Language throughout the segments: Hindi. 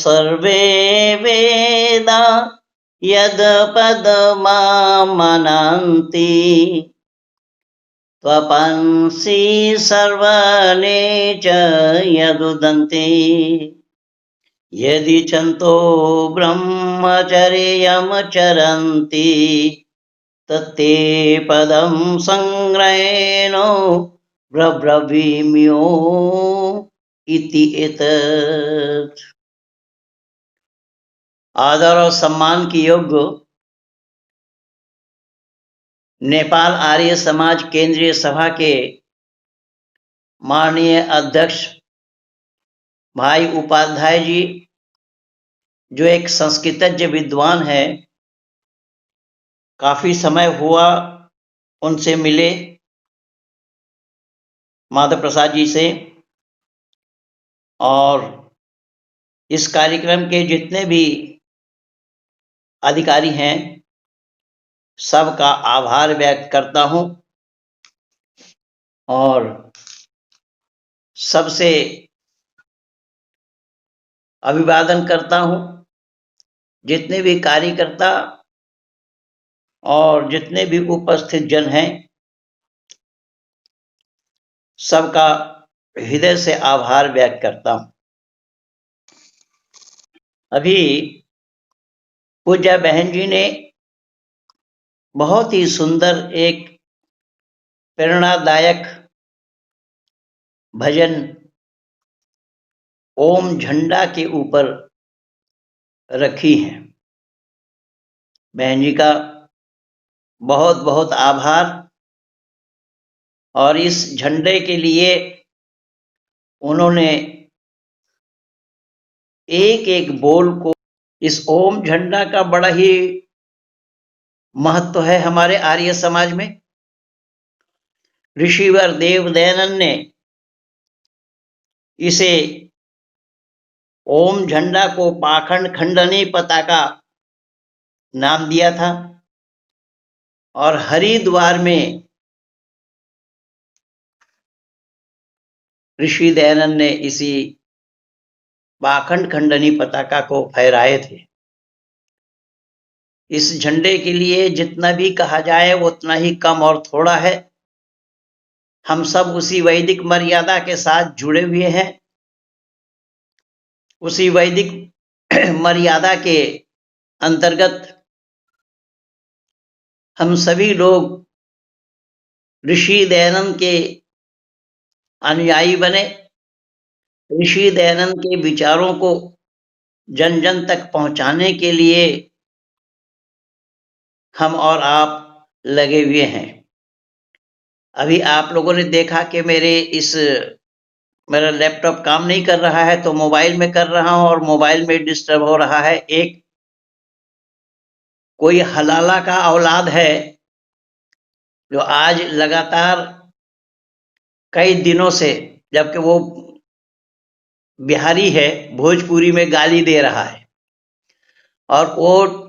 सर्वे वेदा यदपदमामनन्ति त्वपंसि सर्वने च यदुदन्ति यदि चन्तो ब्रह्मचर्यं चरन्ति तत्ते पदं संग्रहेण ब्रवीम्यो इति एतत्। आदर और सम्मान की योग्य नेपाल आर्य समाज केंद्रीय सभा के माननीय अध्यक्ष भाई उपाध्याय जी, जो एक संस्कृतज्ञ विद्वान है, काफी समय हुआ उनसे मिले, माधव प्रसाद जी से, और इस कार्यक्रम के जितने भी अधिकारी हैं सबका आभार व्यक्त करता हूं और सबसे अभिवादन करता हूं। जितने भी कार्यकर्ता और जितने भी उपस्थित जन हैं सबका हृदय से आभार व्यक्त करता हूं। अभी पूज्य बहन जी ने बहुत ही सुंदर एक प्रेरणादायक भजन ओम झंडा के ऊपर रखी है। बहन जी का बहुत बहुत आभार। और इस झंडे के लिए उन्होंने एक एक बोल को, इस ओम झंडा का बड़ा ही महत्व है हमारे आर्य समाज में। ऋषिवर देव दयानंद ने इसे ओम झंडा को पाखंड खंडनी पताका नाम दिया था और हरिद्वार में ऋषि दयानंद ने इसी पाखंड खंडनी पताका को फहराए थे। इस झंडे के लिए जितना भी कहा जाए उतना ही कम और थोड़ा है। हम सब उसी वैदिक मर्यादा के साथ जुड़े हुए हैं। उसी वैदिक मर्यादा के अंतर्गत हम सभी लोग ऋषि दयानंद के अनुयायी बने। ऋषि दयानंद के विचारों को जन जन तक पहुंचाने के लिए हम और आप लगे हुए हैं। अभी आप लोगों ने देखा कि मेरा लैपटॉप काम नहीं कर रहा है, तो मोबाइल में कर रहा हूं और मोबाइल में डिस्टर्ब हो रहा है। एक कोई हलाला का औलाद है जो आज लगातार कई दिनों से, जबकि वो बिहारी है, भोजपुरी में गाली दे रहा है और वो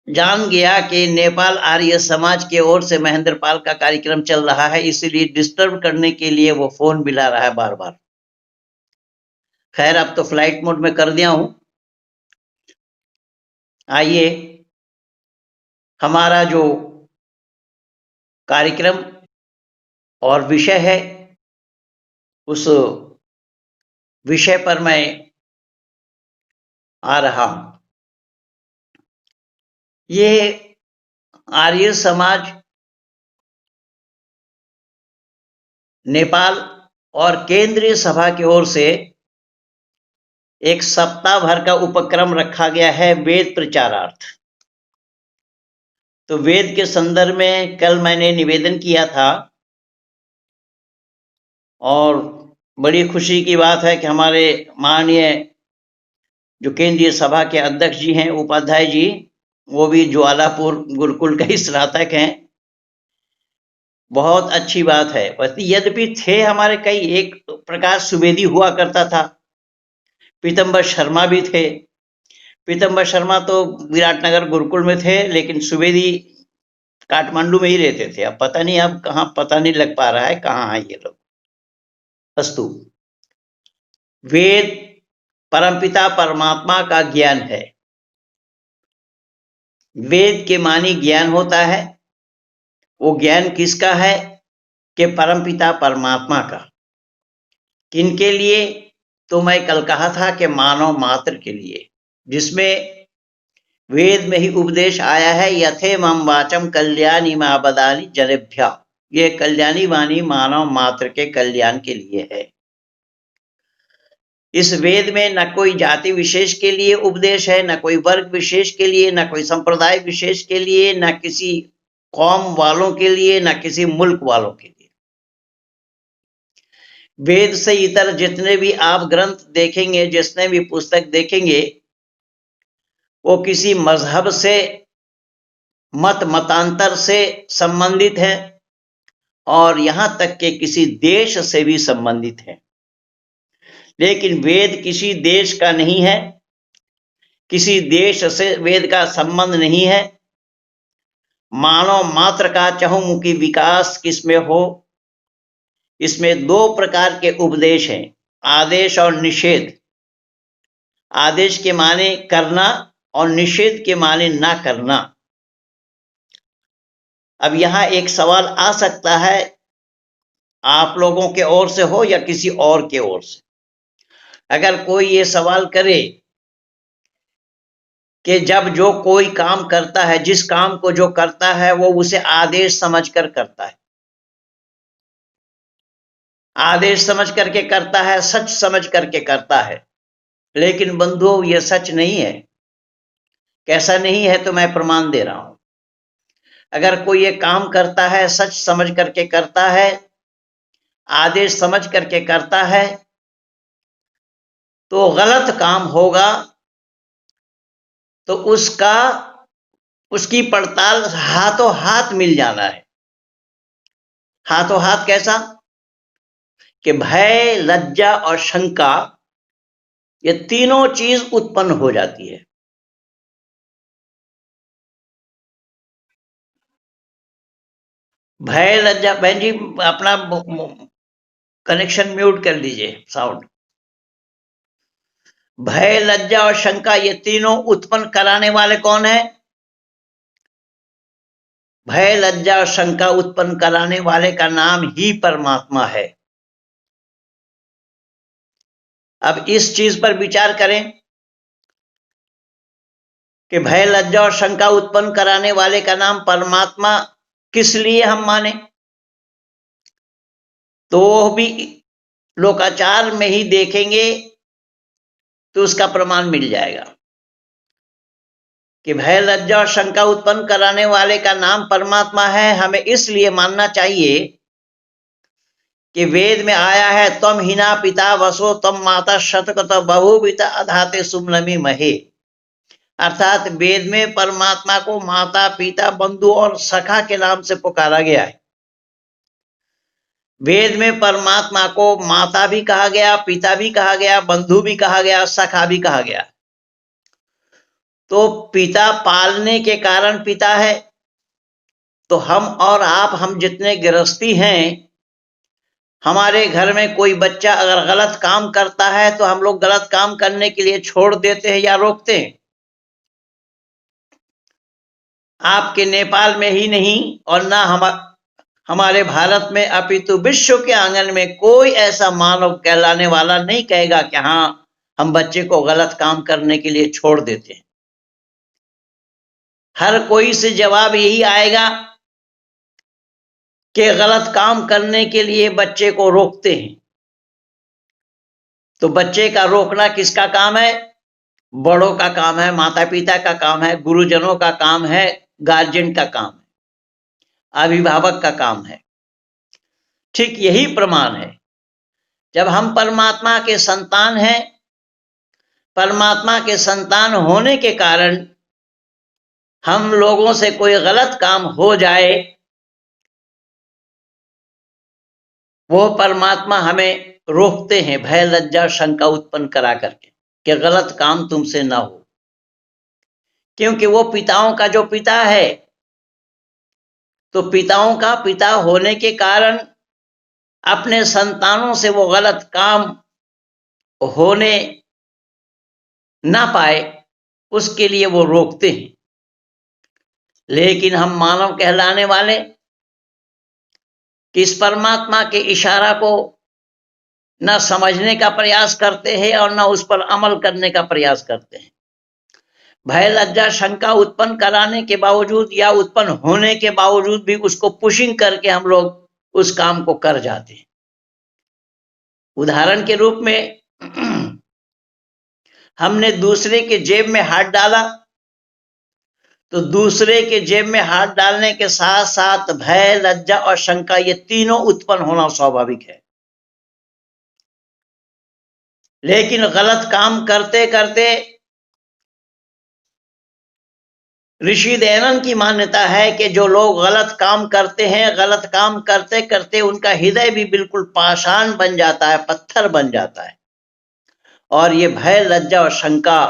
जान गया कि नेपाल आर्य समाज के ओर से महेंद्र पाल का कार्यक्रम चल रहा है, इसलिए डिस्टर्ब करने के लिए वो फोन मिला रहा है बार बार। खैर, अब तो फ्लाइट मोड में कर दिया हूं। आइए, हमारा जो कार्यक्रम और विषय है उस विषय पर मैं आ रहा हूं। ये आर्य समाज नेपाल और केंद्रीय सभा की ओर से एक सप्ताह भर का उपक्रम रखा गया है वेद प्रचारार्थ। तो वेद के संदर्भ में कल मैंने निवेदन किया था और बड़ी खुशी की बात है कि हमारे माननीय जो केंद्रीय सभा के अध्यक्ष जी हैं उपाध्याय जी, वो भी ज्वालापुर गुरुकुल के ही स्नातक हैं। बहुत अच्छी बात है। यद्यपि थे हमारे कई, एक प्रकाश सुवेदी हुआ करता था, पीतम्बर शर्मा भी थे। पीतम्बर शर्मा तो विराटनगर गुरुकुल में थे, लेकिन सुवेदी काठमांडू में ही रहते थे। अब पता नहीं, अब कहाँ, पता नहीं लग पा रहा है कहाँ है ये लोग। अस्तु, वेद परमपिता परमात्मा का ज्ञान है। वेद के मानी ज्ञान होता है। वो ज्ञान किसका है? कि परमपिता परमात्मा का। किनके लिए? तो मैं कल कहा था कि मानव मात्र के लिए, जिसमें वेद में ही उपदेश आया है, यथे मम वाचम कल्याणी माबदानी जनेभ्या। ये कल्याणी वाणी मानव मात्र के कल्याण के लिए है। इस वेद में न कोई जाति विशेष के लिए उपदेश है, न कोई वर्ग विशेष के लिए, न कोई संप्रदाय विशेष के लिए, न किसी कौम वालों के लिए, न किसी मुल्क वालों के लिए। वेद से इतर जितने भी आप ग्रंथ देखेंगे, जितने भी पुस्तक देखेंगे, वो किसी मजहब से, मतांतर से संबंधित है और यहां तक कि किसी देश से भी संबंधित है। लेकिन वेद किसी देश का नहीं है, किसी देश से वेद का संबंध नहीं है। मानव मात्र का चहुमुखी विकास किसमें हो, इसमें दो प्रकार के उपदेश हैं, आदेश और निषेध। आदेश के माने करना और निषेध के माने ना करना। अब यहां एक सवाल आ सकता है, आप लोगों के ओर से हो या किसी और के ओर से। अगर कोई ये सवाल करे कि जब जो कोई काम करता है, जिस काम को जो करता है, वो उसे आदेश समझकर करता है, आदेश समझ करके करता है, सच समझ करके करता है। लेकिन बंधुओं, यह सच नहीं है। कैसा नहीं है? तो मैं प्रमाण दे रहा हूं। अगर कोई ये काम करता है, सच समझ करके करता है, आदेश समझ करके करता है, तो गलत काम होगा तो उसकी पड़ताल हाथों हाथ मिल जाना है। हाथों हाथ कैसा? कि भय, लज्जा और शंका, ये तीनों चीज उत्पन्न हो जाती है। भय, लज्जा, बहन जी अपना कनेक्शन म्यूट कर लीजिए, साउंड। भय, लज्जा और शंका, ये तीनों उत्पन्न कराने वाले कौन है? भय, लज्जा और शंका उत्पन्न कराने वाले का नाम ही परमात्मा है। अब इस चीज पर विचार करें कि भय, लज्जा और शंका उत्पन्न कराने वाले का नाम परमात्मा किस लिए हम माने? तो भी लोकाचार में ही देखेंगे तो उसका प्रमाण मिल जाएगा कि भय, लज्जा और शंका उत्पन्न कराने वाले का नाम परमात्मा है। हमें इसलिए मानना चाहिए कि वेद में आया है, तम हिना पिता वसो तम माता शतकत बहुविता अधाते सुमनमी महे। अर्थात वेद में परमात्मा को माता, पिता, बंधु और सखा के नाम से पुकारा गया है। वेद में परमात्मा को माता भी कहा गया, पिता भी कहा गया, बंधु भी कहा गया, सखा भी कहा गया। तो पिता पालने के कारण पिता है। तो हम और आप, हम जितने गृहस्थी हैं, हमारे घर में कोई बच्चा अगर गलत काम करता है तो हम लोग गलत काम करने के लिए छोड़ देते हैं या रोकते हैं। आपके नेपाल में ही नहीं और ना हमारे भारत में, अपितु विश्व के आंगन में कोई ऐसा मानव कहलाने वाला नहीं कहेगा कि हाँ, हम बच्चे को गलत काम करने के लिए छोड़ देते हैं। हर कोई से जवाब यही आएगा कि गलत काम करने के लिए बच्चे को रोकते हैं। तो बच्चे का रोकना किसका काम है? बड़ों का काम है, माता पिता का काम है, गुरुजनों का काम है, गार्जियन का काम है, अभिभावक का काम है। ठीक यही प्रमाण है। जब हम परमात्मा के संतान हैं, परमात्मा के संतान होने के कारण हम लोगों से कोई गलत काम हो जाए, वो परमात्मा हमें रोकते हैं, भय, लज्जा, शंका उत्पन्न करा करके कि गलत काम तुमसे ना हो। क्योंकि वो पिताओं का जो पिता है, तो पिताओं का पिता होने के कारण अपने संतानों से वो गलत काम होने ना पाए उसके लिए वो रोकते हैं। लेकिन हम मानव कहलाने वाले कि इस परमात्मा के इशारा को न समझने का प्रयास करते हैं और न उस पर अमल करने का प्रयास करते हैं। भय लज्जा शंका उत्पन्न कराने के बावजूद या उत्पन्न होने के बावजूद भी उसको पुशिंग करके हम लोग उस काम को कर जाते हैं। उदाहरण के रूप में हमने दूसरे के जेब में हाथ डाला तो दूसरे के जेब में हाथ डालने के साथ साथ भय लज्जा और शंका ये तीनों उत्पन्न होना स्वाभाविक है। लेकिन गलत काम करते करते ऋषि दयानंद की मान्यता है कि जो लोग गलत काम करते हैं, गलत काम करते करते उनका हृदय भी बिल्कुल पाषाण बन जाता है, पत्थर बन जाता है, और ये भय लज्जा और शंका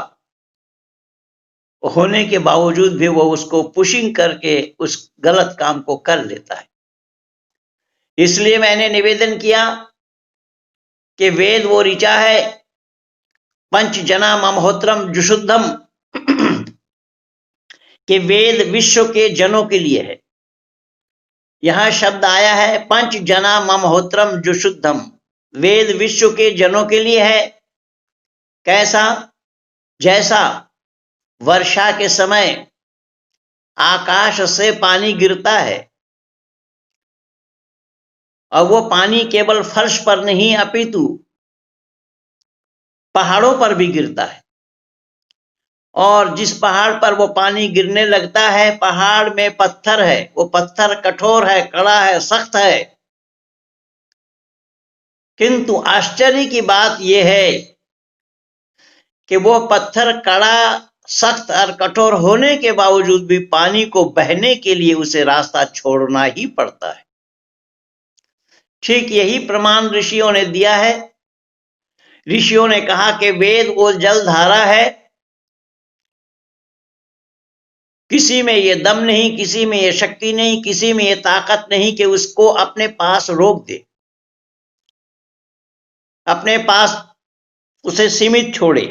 होने के बावजूद भी वो उसको पुशिंग करके उस गलत काम को कर लेता है। इसलिए मैंने निवेदन किया कि वेद वो ऋचा है, पंच जना ममहोत्रम जुषुद्धम, कि वेद विश्व के जनों के लिए है। यहां शब्द आया है पंच जना ममहोत्रम जुषुद्धम, वेद विश्व के जनों के लिए है। कैसा? जैसा वर्षा के समय आकाश से पानी गिरता है और वो पानी केवल फर्श पर नहीं अपितु पहाड़ों पर भी गिरता है, और जिस पहाड़ पर वो पानी गिरने लगता है पहाड़ में पत्थर है, वो पत्थर कठोर है, कड़ा है, सख्त है, किंतु आश्चर्य की बात यह है कि वो पत्थर कड़ा, सख्त और कठोर होने के बावजूद भी पानी को बहने के लिए उसे रास्ता छोड़ना ही पड़ता है। ठीक यही प्रमाण ऋषियों ने दिया है। ऋषियों ने कहा कि वेद वो जलधारा है, किसी में ये दम नहीं, किसी में ये शक्ति नहीं, किसी में ये ताकत नहीं कि उसको अपने पास रोक दे, अपने पास उसे सीमित छोड़े।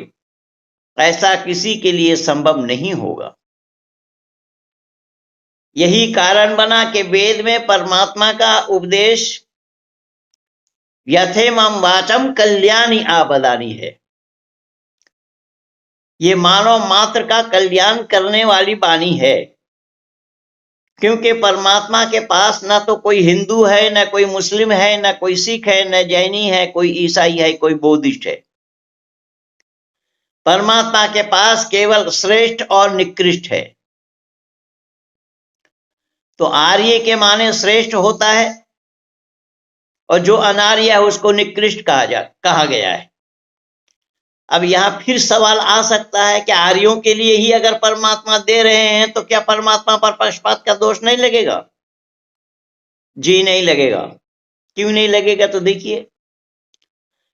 ऐसा किसी के लिए संभव नहीं होगा। यही कारण बना कि वेद में परमात्मा का उपदेश यथेमं वाचम कल्याणी आबदानी है। ये मानव मात्र का कल्याण करने वाली वाणी है, क्योंकि परमात्मा के पास न तो कोई हिंदू है, न कोई मुस्लिम है, न कोई सिख है, न जैनी है, कोई ईसाई है, कोई बौद्धिस्ट है। परमात्मा के पास केवल श्रेष्ठ और निकृष्ट है। तो आर्य के श्रेष्ठ होता है और जो अनार्य है उसको निकृष्ट कहा गया है। अब यहां फिर सवाल आ सकता है कि आर्यों के लिए ही अगर परमात्मा दे रहे हैं तो क्या परमात्मा पर पक्षपात का दोष नहीं लगेगा? जी नहीं लगेगा। क्यों नहीं लगेगा? तो देखिए,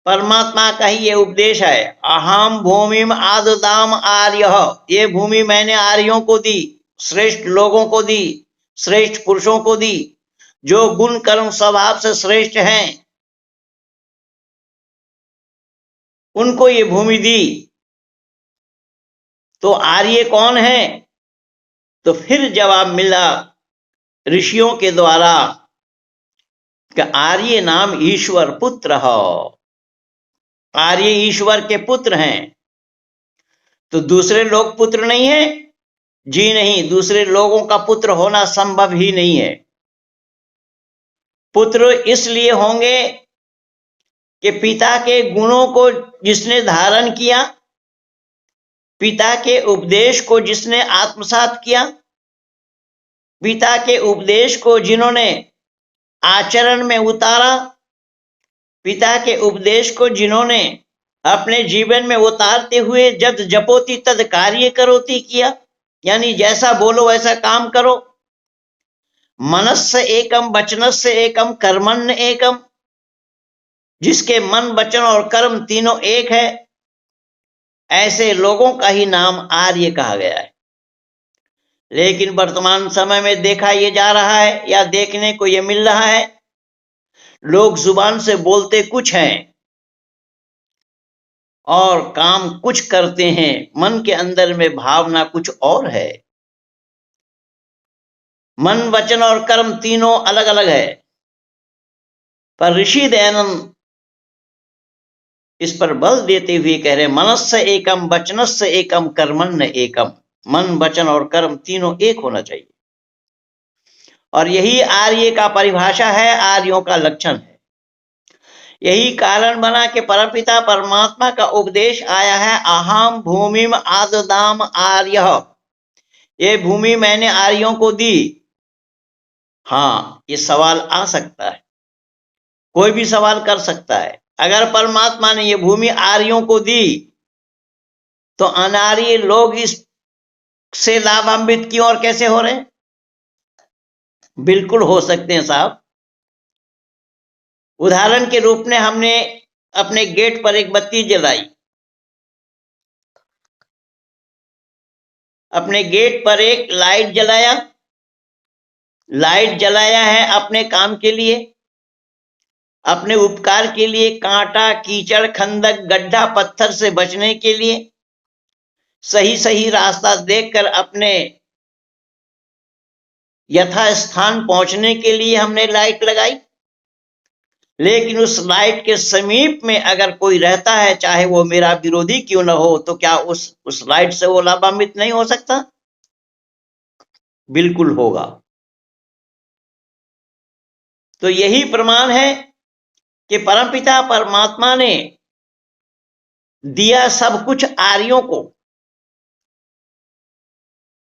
परमात्मा का ही ये उपदेश है, अहम भूमिम आददाम आर्य, ये भूमि मैंने आर्यों को दी, श्रेष्ठ लोगों को दी, श्रेष्ठ पुरुषों को दी, जो गुण कर्म स्वभाव से श्रेष्ठ हैं, उनको ये भूमि दी। तो आर्य कौन है? तो फिर जवाब मिला ऋषियों के द्वारा कि आर्य नाम ईश्वर पुत्र हो, आर्य ईश्वर के पुत्र हैं। तो दूसरे लोग पुत्र नहीं है? जी नहीं, दूसरे लोगों का पुत्र होना संभव ही नहीं है। पुत्र इसलिए होंगे कि पिता के गुणों को जिसने धारण किया, पिता के उपदेश को जिसने आत्मसात किया, पिता के उपदेश को जिन्होंने आचरण में उतारा, पिता के उपदेश को जिन्होंने अपने जीवन में उतारते हुए जद जपोति तद कार्य करोति किया, यानी जैसा बोलो वैसा काम करो, मनस्य एकम वचनस्य एकम कर्मण्य एकम, जिसके मन वचन और कर्म तीनों एक है, ऐसे लोगों का ही नाम आर्य कहा गया है। लेकिन वर्तमान समय में देखा ये जा रहा है या देखने को ये मिल रहा है, लोग जुबान से बोलते कुछ हैं और काम कुछ करते हैं, मन के अंदर में भावना कुछ और है। मन, वचन और कर्म तीनों अलग अलग है। पर ऋषि दयानंद इस पर बल देते हुए कह रहे, मनस्य एकम, वचनस्य एकम, कर्मण्य एकम। मन, वचन और कर्म तीनों एक होना चाहिए। और यही आर्य का परिभाषा है, आर्यों का लक्षण है। यही कारण बना कि परमपिता परमात्मा का उपदेश आया है, अहम भूमिम आददाम आर्य। ये भूमि मैंने आर्यों को दी। हाँ, ये सवाल आ सकता है, कोई भी सवाल कर सकता है। अगर परमात्मा ने ये भूमि आर्यों को दी तो अनार्य लोग इससे लाभान्वित क्यों और कैसे हो रहे हैं? बिल्कुल हो सकते हैं साहब। उदाहरण के रूप में हमने अपने गेट पर एक बत्ती जलाई, अपने गेट पर एक लाइट जलाया। लाइट जलाया है अपने काम के लिए, अपने उपकार के लिए, कांटा, कीचड़, खंदक, गड्ढा, पत्थर से बचने के लिए, सही सही रास्ता देखकर अपने यथा स्थान पहुंचने के लिए हमने लाइट लगाई। लेकिन उस लाइट के समीप में अगर कोई रहता है, चाहे वो मेरा विरोधी क्यों न हो, तो क्या उस लाइट से वो लाभान्वित नहीं हो सकता? बिल्कुल होगा। तो यही प्रमाण है कि परमपिता परमात्मा ने दिया सब कुछ आर्यों को,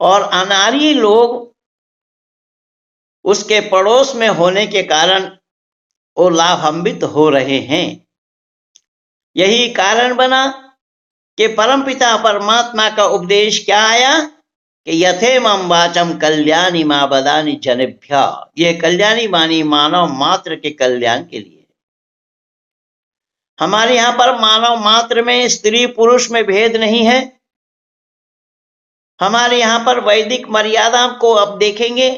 और अनार्य लोग उसके पड़ोस में होने के कारण वो लाभान्वित हो रहे हैं। यही कारण बना कि परमपिता परमात्मा का उपदेश क्या आया कि यथेमं वाचम कल्याणी मां बदानी जनेभ्य। ये कल्याणी वाणी मानव मात्र के कल्याण के लिए। हमारे यहां पर मानव मात्र में स्त्री पुरुष में भेद नहीं है। हमारे यहां पर वैदिक मर्यादा को अब देखेंगे।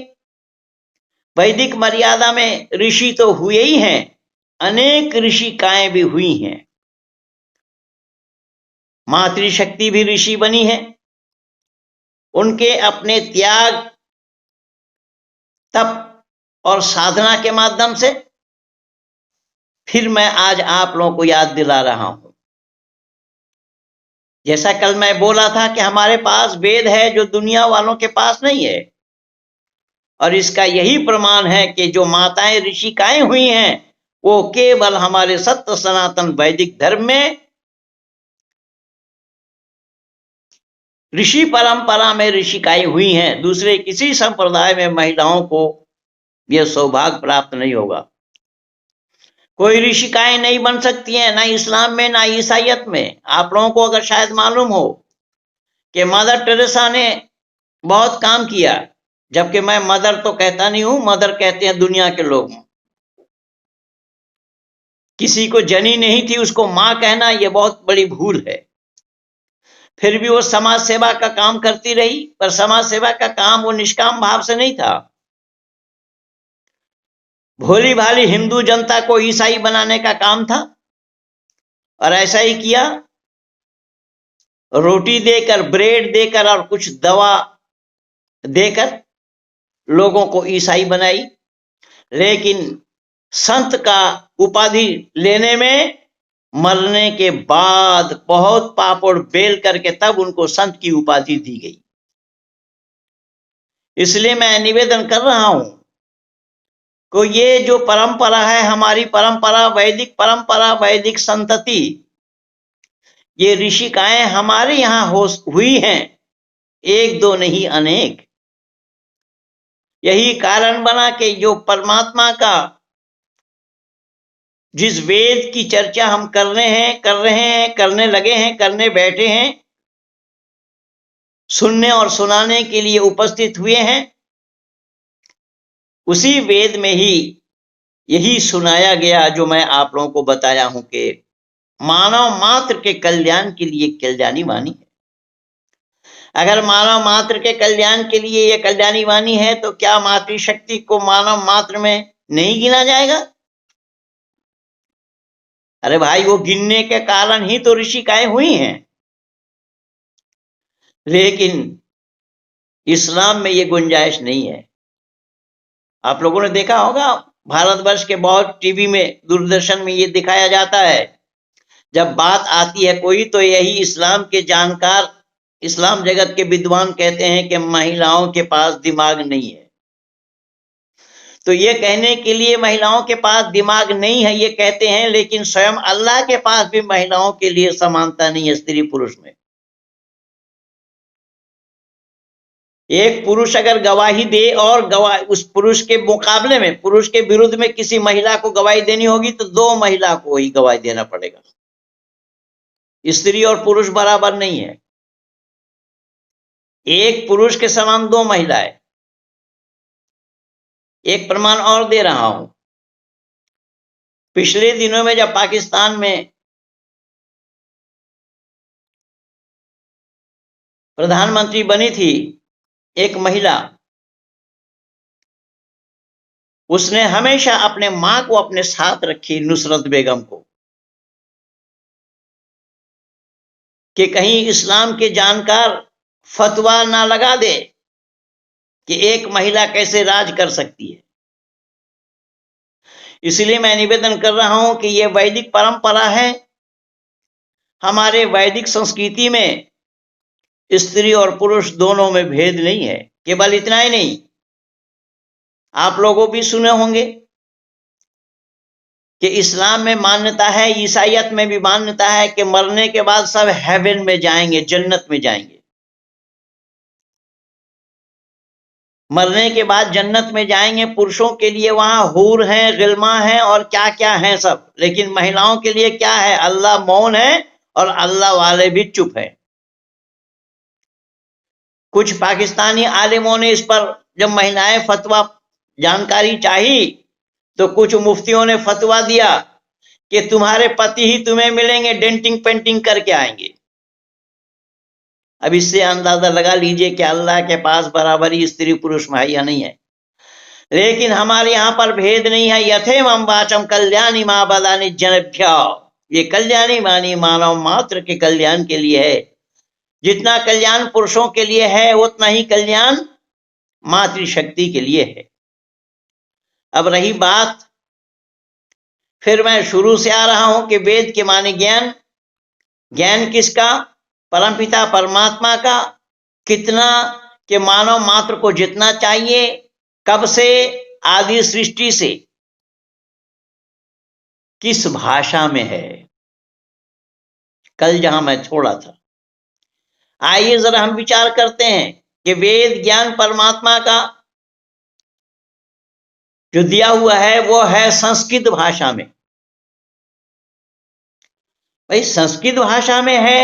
वैदिक मर्यादा में ऋषि तो हुए ही हैं, अनेक ऋषिकाएं भी हुई हैं। मातृशक्ति भी ऋषि बनी है। उनके अपने त्याग, तप और साधना के माध्यम से फिर मैं आज आप लोगों को याद दिला रहा हूं। जैसा कल मैं बोला था कि हमारे पास वेद है जो दुनिया वालों के पास नहीं है, और इसका यही प्रमाण है कि जो माताएं ऋषिकाएं हुई हैं वो केवल हमारे सत्य सनातन वैदिक धर्म में ऋषि परंपरा में ऋषिकाएं हुई हैं। दूसरे किसी संप्रदाय में महिलाओं को यह सौभाग्य प्राप्त नहीं होगा। कोई ऋषिकाएं नहीं बन सकती हैं, ना इस्लाम में ना ईसाइयत में। आप लोगों को अगर शायद मालूम हो कि मदर टेरेसा ने बहुत काम किया, जबकि मैं मदर तो कहता नहीं हूं, मदर कहते हैं दुनिया के लोग। किसी को जनी नहीं थी उसको मां कहना यह बहुत बड़ी भूल है। फिर भी वो समाज सेवा का काम करती रही, पर समाज सेवा का काम वो निष्काम भाव से नहीं था। भोली भाली हिंदू जनता को ईसाई बनाने का काम था, और ऐसा ही किया। रोटी देकर, ब्रेड देकर और कुछ दवा देकर लोगों को ईसाई बनाई। लेकिन संत का उपाधि लेने में मरने के बाद बहुत पापड़ बेल करके तब उनको संत की उपाधि दी गई। इसलिए मैं निवेदन कर रहा हूं कि ये जो परंपरा है, हमारी परंपरा, वैदिक परंपरा, वैदिक संतति, ये ऋषिकाएं हमारे यहां हुई हैं, एक दो नहीं अनेक। यही कारण बना कि जो परमात्मा का जिस वेद की चर्चा हम कर रहे हैं, करने लगे हैं, करने बैठे हैं, सुनने और सुनाने के लिए उपस्थित हुए हैं, उसी वेद में ही यही सुनाया गया जो मैं आप लोगों को बताया हूं कि मानव मात्र के कल्याण के लिए कल्याणी वाणी है। अगर मानव मात्र के कल्याण के लिए यह कल्याणी वाणी है तो क्या मातृशक्ति को मानव मात्र में नहीं गिना जाएगा? अरे भाई, वो गिनने के कारण ही तो ऋषिकाएं हुई हैं। लेकिन इस्लाम में ये गुंजाइश नहीं है। आप लोगों ने देखा होगा, भारतवर्ष के बहुत टीवी में, दूरदर्शन में ये दिखाया जाता है। जब बात आती है कोई, तो यही इस्लाम के जानकार, इस्लाम जगत के विद्वान कहते हैं कि महिलाओं के पास दिमाग नहीं है। तो ये कहने के लिए महिलाओं के पास दिमाग नहीं है ये कहते हैं, लेकिन स्वयं अल्लाह के पास भी महिलाओं के लिए समानता नहीं है स्त्री पुरुष में। एक पुरुष अगर गवाही दे और उस पुरुष के मुकाबले में, पुरुष के विरुद्ध में किसी महिला को गवाही देनी होगी, तो दो महिला को ही गवाही देना पड़ेगा। स्त्री और पुरुष बराबर नहीं है। एक पुरुष के समान दो महिलाएं। एक प्रमाण और दे रहा हूं। पिछले दिनों में जब पाकिस्तान में प्रधानमंत्री बनी थी एक महिला, उसने हमेशा अपने मां को अपने साथ रखी, नुसरत बेगम को, कि कहीं इस्लाम के जानकार फतवा ना लगा दे कि एक महिला कैसे राज कर सकती है। इसलिए मैं निवेदन कर रहा हूं कि यह वैदिक परंपरा है। हमारे वैदिक संस्कृति में स्त्री और पुरुष दोनों में भेद नहीं है। केवल इतना ही नहीं, आप लोगों भी सुने होंगे कि इस्लाम में मान्यता है, ईसाईयत में भी मान्यता है कि मरने के बाद सब हेवन में जाएंगे, जन्नत में जाएंगे। मरने के बाद जन्नत में जाएंगे। पुरुषों के लिए वहां हूर हैं, गिल्मा हैं और क्या क्या है सब। लेकिन महिलाओं के लिए क्या है? अल्लाह मौन है और अल्लाह वाले भी चुप है। कुछ पाकिस्तानी आलिमों ने इस पर जब महिलाएं फतवा जानकारी चाही, तो कुछ मुफ्तियों ने फतवा दिया कि तुम्हारे पति ही तुम्हें मिलेंगे, डेंटिंग पेंटिंग करके आएंगे। अब इससे अंदाजा लगा लीजिए कि अल्लाह के पास बराबरी स्त्री पुरुष मुहैया नहीं है। लेकिन हमारे यहां पर भेद नहीं है। यथेमं वाचम कल्याणी मां बदानी जनभ्य, ये कल्याणी मानी मानव मात्र के कल्याण के लिए है। जितना कल्याण पुरुषों के लिए है, उतना ही कल्याण मातृशक्ति के लिए है। अब रही बात, फिर मैं शुरू से आ रहा हूं कि वेद के माने ज्ञान। ज्ञान किसका? परमपिता परमात्मा का। कितना? कि मानव मात्र को जितना चाहिए। कब से? आदि सृष्टि से। किस भाषा में है? कल जहां मैं छोड़ा था, आइए जरा हम विचार करते हैं कि वेद ज्ञान परमात्मा का जो दिया हुआ है वो है संस्कृत भाषा में। भाई, संस्कृत भाषा में है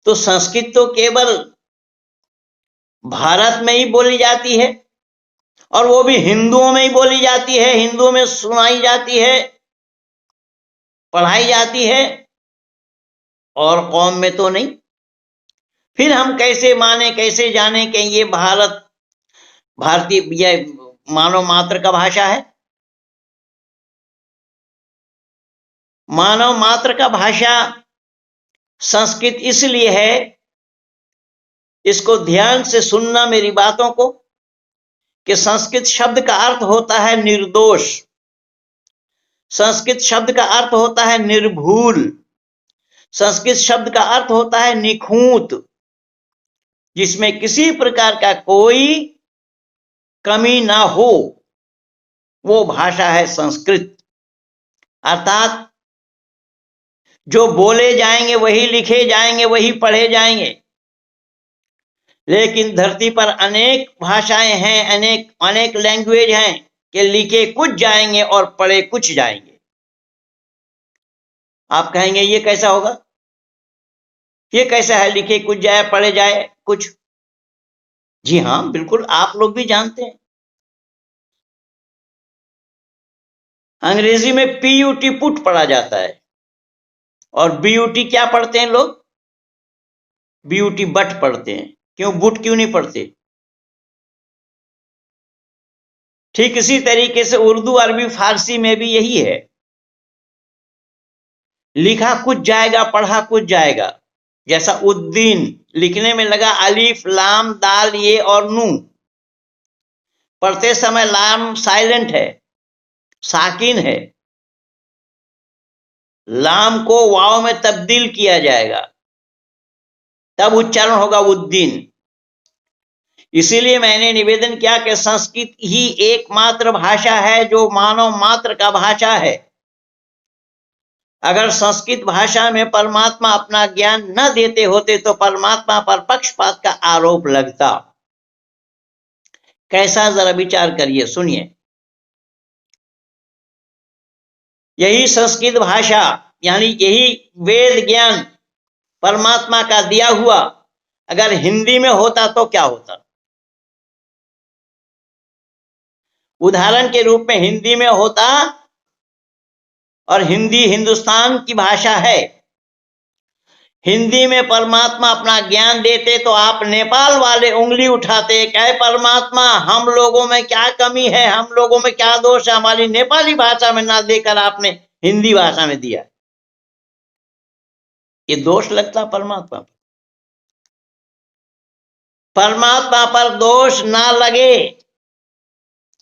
तो संस्कृत तो केवल भारत में ही बोली जाती है, और वो भी हिंदुओं में ही बोली जाती है, हिंदुओं में सुनाई जाती है, पढ़ाई जाती है, और कौम में तो नहीं। फिर हम कैसे माने, कैसे जाने कि ये भारतीय या मानव मात्र का भाषा है? मानव मात्र का भाषा संस्कृत इसलिए है, इसको ध्यान से सुनना मेरी बातों को, कि संस्कृत शब्द का अर्थ होता है निर्दोष। संस्कृत शब्द का अर्थ होता है निर्भूल। संस्कृत शब्द का अर्थ होता है निखूत, जिसमें किसी प्रकार का कोई कमी ना हो, वो भाषा है संस्कृत। अर्थात जो बोले जाएंगे वही लिखे जाएंगे, वही पढ़े जाएंगे। लेकिन धरती पर अनेक भाषाएं हैं, अनेक लैंग्वेज हैं कि लिखे कुछ जाएंगे और पढ़े कुछ जाएंगे। आप कहेंगे ये कैसा होगा? ये कैसा है लिखे कुछ जाए, पढ़े जाए कुछ? जी हां, बिल्कुल, आप लोग भी जानते हैं। अंग्रेजी में पीयूटी पुट पढ़ा जाता है, और बीयूटी क्या पढ़ते हैं लोग? बीयूटी बट पढ़ते हैं। क्यों बुट क्यों नहीं पढ़ते? ठीक इसी तरीके से उर्दू, अरबी, फारसी में भी यही है। लिखा कुछ जाएगा, पढ़ा कुछ जाएगा। जैसा उद्दीन लिखने में लगा अलीफ लाम दाल ये और नून, पढ़ते समय लाम साइलेंट है, साकिन है, लाम को वाव में तब्दील किया जाएगा, तब उच्चारण होगा उद्दीन। इसीलिए मैंने निवेदन किया कि संस्कृत ही एकमात्र भाषा है जो मानव मात्र का भाषा है। अगर संस्कृत भाषा में परमात्मा अपना ज्ञान न देते होते तो परमात्मा पर पक्षपात का आरोप लगता। कैसा, जरा विचार करिए, सुनिए। यही संस्कृत भाषा यानी यही वेद ज्ञान परमात्मा का दिया हुआ अगर हिंदी में होता तो क्या होता? उदाहरण के रूप में हिंदी में होता, और हिंदी हिंदुस्तान की भाषा है, हिंदी में परमात्मा अपना ज्ञान देते तो आप नेपाल वाले उंगली उठाते, कहे परमात्मा हम लोगों में क्या कमी है, हम लोगों में क्या दोष है, हमारी नेपाली भाषा में ना देकर आपने हिंदी भाषा में दिया। ये दोष लगता परमात्मा पर। परमात्मा पर दोष ना लगे,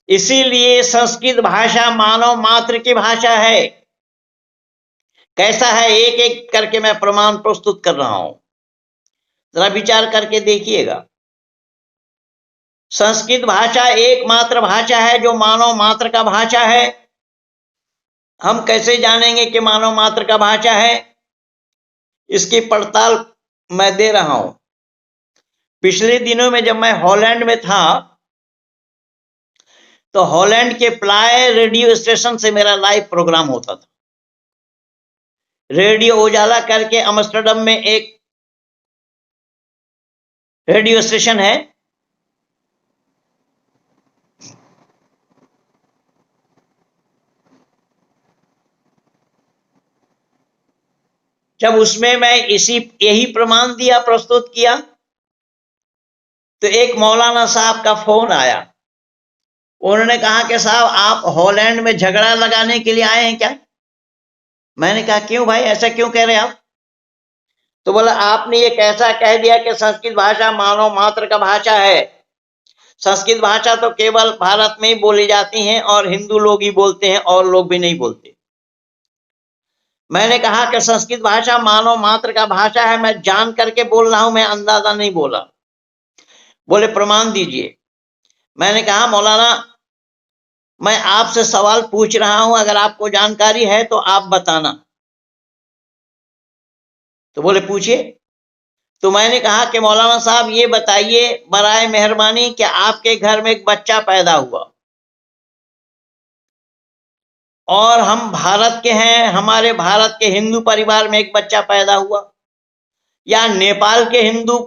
इसीलिए संस्कृत भाषा मानव मात्र की भाषा है। कैसा है, एक एक करके मैं प्रमाण प्रस्तुत कर रहा हूं, जरा विचार करके देखिएगा। संस्कृत भाषा एकमात्र भाषा है जो मानव मात्र का भाषा है। हम कैसे जानेंगे कि मानव मात्र का भाषा है? इसकी पड़ताल मैं दे रहा हूं। पिछले दिनों में जब मैं हॉलैंड में था तो हॉलैंड के प्लाय रेडियो स्टेशन से मेरा लाइव प्रोग्राम होता था। रेडियो उजाला करके अम्स्टरडम में एक रेडियो स्टेशन है, जब उसमें मैं यही प्रमाण दिया, प्रस्तुत किया, तो एक मौलाना साहब का फोन आया। उन्होंने कहा कि साहब आप हॉलैंड में झगड़ा लगाने के लिए आए हैं क्या? मैंने कहा क्यों भाई, ऐसा क्यों कह रहे हैं आप? तो बोला आपने ये कैसा कह दिया कि संस्कृत भाषा मानव मात्र का भाषा है। संस्कृत भाषा तो केवल भारत में ही बोली जाती है और हिंदू लोग ही बोलते हैं, और लोग भी नहीं बोलते। मैंने कहा कि संस्कृत भाषा मानव मात्र का भाषा है, मैं जान करके बोल रहा हूं, मैं अंदाजा नहीं बोला। बोले प्रमाण दीजिए। मैंने कहा मौलाना मैं आपसे सवाल पूछ रहा हूं, अगर आपको जानकारी है तो आप बताना। तो बोले पूछिए। तो मैंने कहा कि मौलाना साहब ये बताइए बराए मेहरबानी कि आपके घर में एक बच्चा पैदा हुआ और हम भारत के हैं, हमारे भारत के हिंदू परिवार में एक बच्चा पैदा हुआ, या नेपाल के हिंदू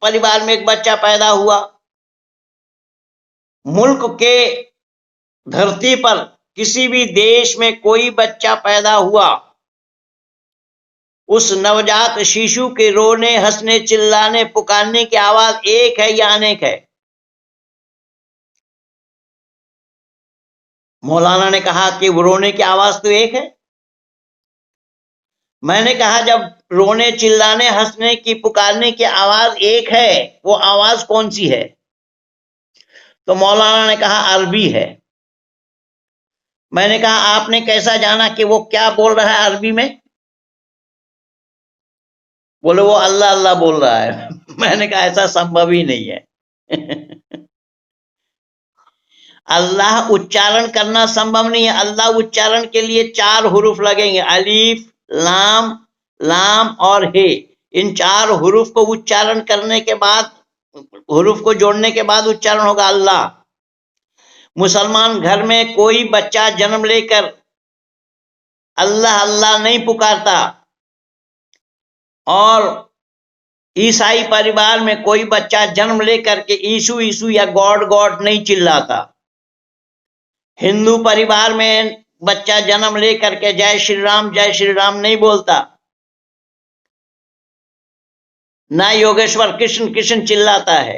परिवार में एक बच्चा पैदा हुआ, मुल्क के धरती पर किसी भी देश में कोई बच्चा पैदा हुआ, उस नवजात शिशु के रोने हंसने चिल्लाने पुकारने की आवाज एक है या अनेक है? मौलाना ने कहा कि वो रोने की आवाज तो एक है। मैंने कहा जब रोने चिल्लाने हंसने की पुकारने की आवाज एक है, वो आवाज कौन सी है? तो मौलाना ने कहा अरबी है। मैंने कहा आपने कैसा जाना कि वो क्या बोल रहा है अरबी में? बोले वो अल्लाह अल्लाह बोल रहा है। मैंने कहा ऐसा संभव ही नहीं है। अल्लाह उच्चारण करना संभव नहीं है। अल्लाह उच्चारण के लिए 4 हुरूफ लगेंगे, अलीफ लाम लाम और हे। इन 4 हुरूफ को उच्चारण करने के बाद, हुरूफ को जोड़ने के बाद उच्चारण होगा अल्लाह। मुसलमान घर में कोई बच्चा जन्म लेकर अल्लाह अल्लाह नहीं पुकारता, और ईसाई परिवार में कोई बच्चा जन्म लेकर के ईशु ईशु या गॉड गॉड नहीं चिल्लाता। हिंदू परिवार में बच्चा जन्म लेकर के जय श्री राम नहीं बोलता, ना योगेश्वर कृष्ण कृष्ण चिल्लाता है।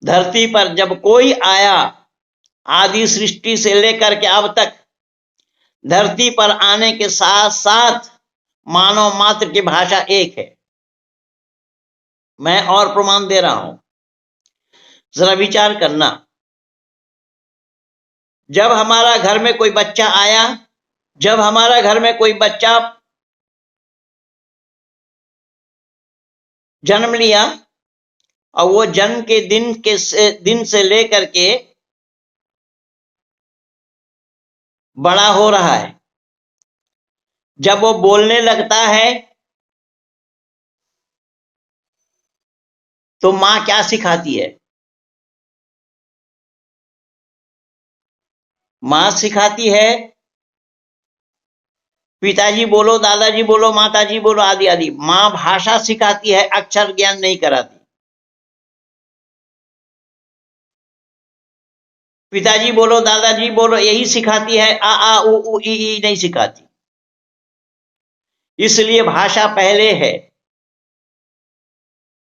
धरती पर जब कोई आया, आदि सृष्टि से लेकर के अब तक धरती पर आने के साथ साथ मानव मात्र की भाषा एक है। मैं और प्रमाण दे रहा हूं, जरा विचार करना। जब हमारा घर में कोई बच्चा आया, जब हमारा घर में कोई बच्चा जन्म लिया और वो जन्म के दिन से लेकर के बड़ा हो रहा है, जब वो बोलने लगता है तो मां क्या सिखाती है? मां सिखाती है पिताजी बोलो, दादाजी बोलो, माताजी बोलो, आदि आदि। मां भाषा सिखाती है, अक्षर ज्ञान नहीं कराती। पिताजी बोलो, दादाजी बोलो, यही सिखाती है, आ उ ई नहीं सिखाती। इसलिए भाषा पहले है।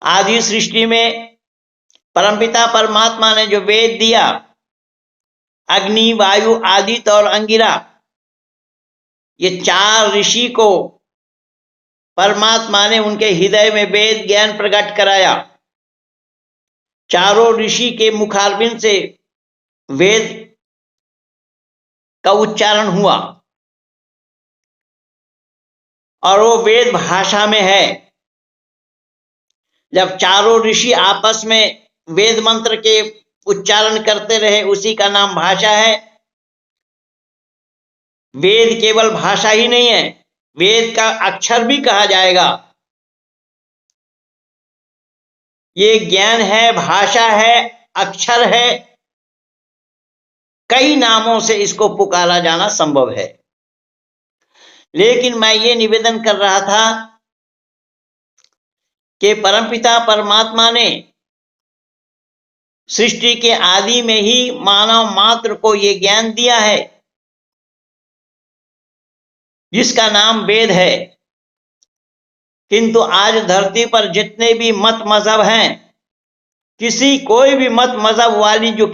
आदि सृष्टि में परमपिता परमात्मा ने जो वेद दिया, अग्नि, वायु, आदित्य और अंगिरा, ये 4 ऋषि को परमात्मा ने उनके हृदय में वेद ज्ञान प्रकट कराया। चारों ऋषि के मुखारबिंद से वेद का उच्चारण हुआ और वो वेद भाषा में है। जब चारों ऋषि आपस में वेद मंत्र के उच्चारण करते रहे, उसी का नाम भाषा है। वेद केवल भाषा ही नहीं है, वेद का अक्षर भी कहा जाएगा। ये ज्ञान है, भाषा है, अक्षर है, कई नामों से इसको पुकारा जाना संभव है। लेकिन मैं ये निवेदन कर रहा था कि परमपिता परमात्मा ने सृष्टि के आदि में ही मानव मात्र को ये ज्ञान दिया है, जिसका नाम वेद है। किंतु आज धरती पर जितने भी मत मजहब हैं, कोई भी मत मजहब वाली जो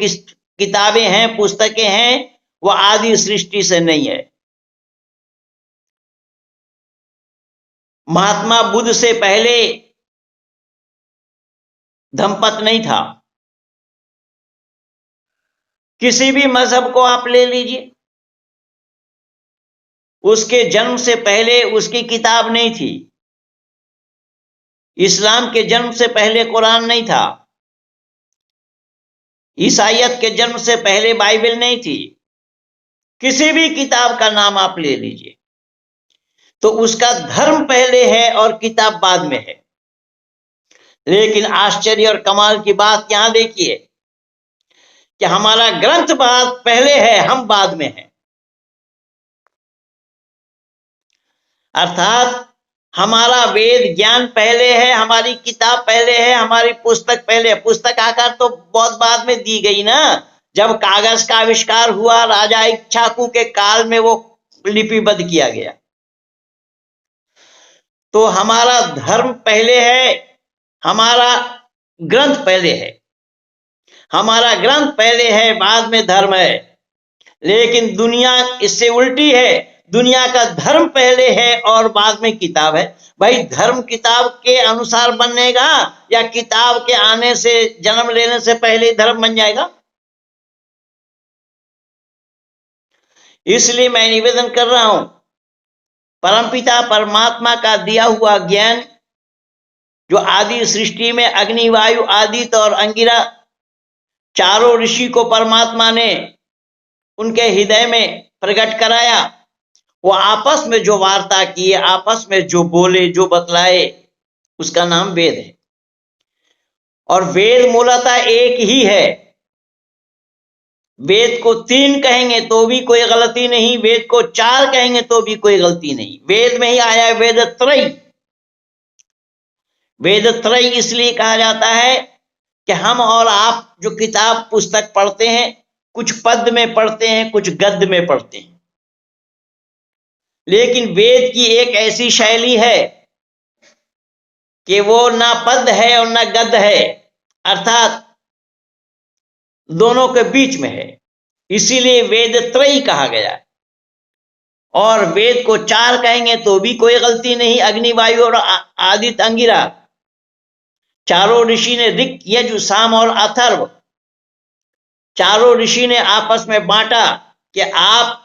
किताबें हैं, पुस्तकें हैं, वो आदि सृष्टि से नहीं है। महात्मा बुद्ध से पहले धम्मपद नहीं था। किसी भी मजहब को आप ले लीजिए, उसके जन्म से पहले उसकी किताब नहीं थी। इस्लाम के जन्म से पहले कुरान नहीं था। ईसाइयत के जन्म से पहले बाइबल नहीं थी। किसी भी किताब का नाम आप ले लीजिए, तो उसका धर्म पहले है और किताब बाद में है। लेकिन आश्चर्य और कमाल की बात यहां देखिए कि हमारा ग्रंथ पहले है, हम बाद में हैं। अर्थात हमारा वेद ज्ञान पहले है, हमारी किताब पहले है, हमारी पुस्तक पहले है। पुस्तक आकार तो बहुत बाद में दी गई ना। जब कागज का आविष्कार हुआ, राजा इक्ष्वाकु के काल में वो लिपिबद्ध किया गया। तो हमारा धर्म पहले है, हमारा ग्रंथ पहले है। हमारा ग्रंथ पहले है, बाद में धर्म है। लेकिन दुनिया इससे उल्टी है, दुनिया का धर्म पहले है और बाद में किताब है। भाई, धर्म किताब के अनुसार बनेगा या किताब के आने से, जन्म लेने से पहले धर्म बन जाएगा? इसलिए मैं निवेदन कर रहा हूं, परमपिता परमात्मा का दिया हुआ ज्ञान जो आदि सृष्टि में अग्नि, वायु, आदित्य और अंगिरा, चारों ऋषि को परमात्मा ने उनके हृदय में प्रकट कराया, वो आपस में जो वार्ता किए, आपस में जो बोले, जो बतलाए, उसका नाम वेद है। और वेद मूलतः एक ही है। वेद को 3 कहेंगे तो भी कोई गलती नहीं, वेद को 4 कहेंगे तो भी कोई गलती नहीं। वेद में ही आया है वेद त्रय। वेद त्रय इसलिए कहा जाता है कि हम और आप जो किताब पुस्तक पढ़ते हैं, कुछ पद में पढ़ते हैं, कुछ गद्य में पढ़ते हैं। लेकिन वेद की एक ऐसी शैली है कि वो ना पद है और ना गद्य है, अर्थात दोनों के बीच में है। इसीलिए वेद त्रयी कहा गया है। और वेद को 4 कहेंगे तो भी कोई गलती नहीं। अग्नि, वायु और आदित्य, अंगिरा, चारों ऋषि ने ऋक, यजु, साम और अथर्व, चारों ऋषि ने आपस में बांटा कि आप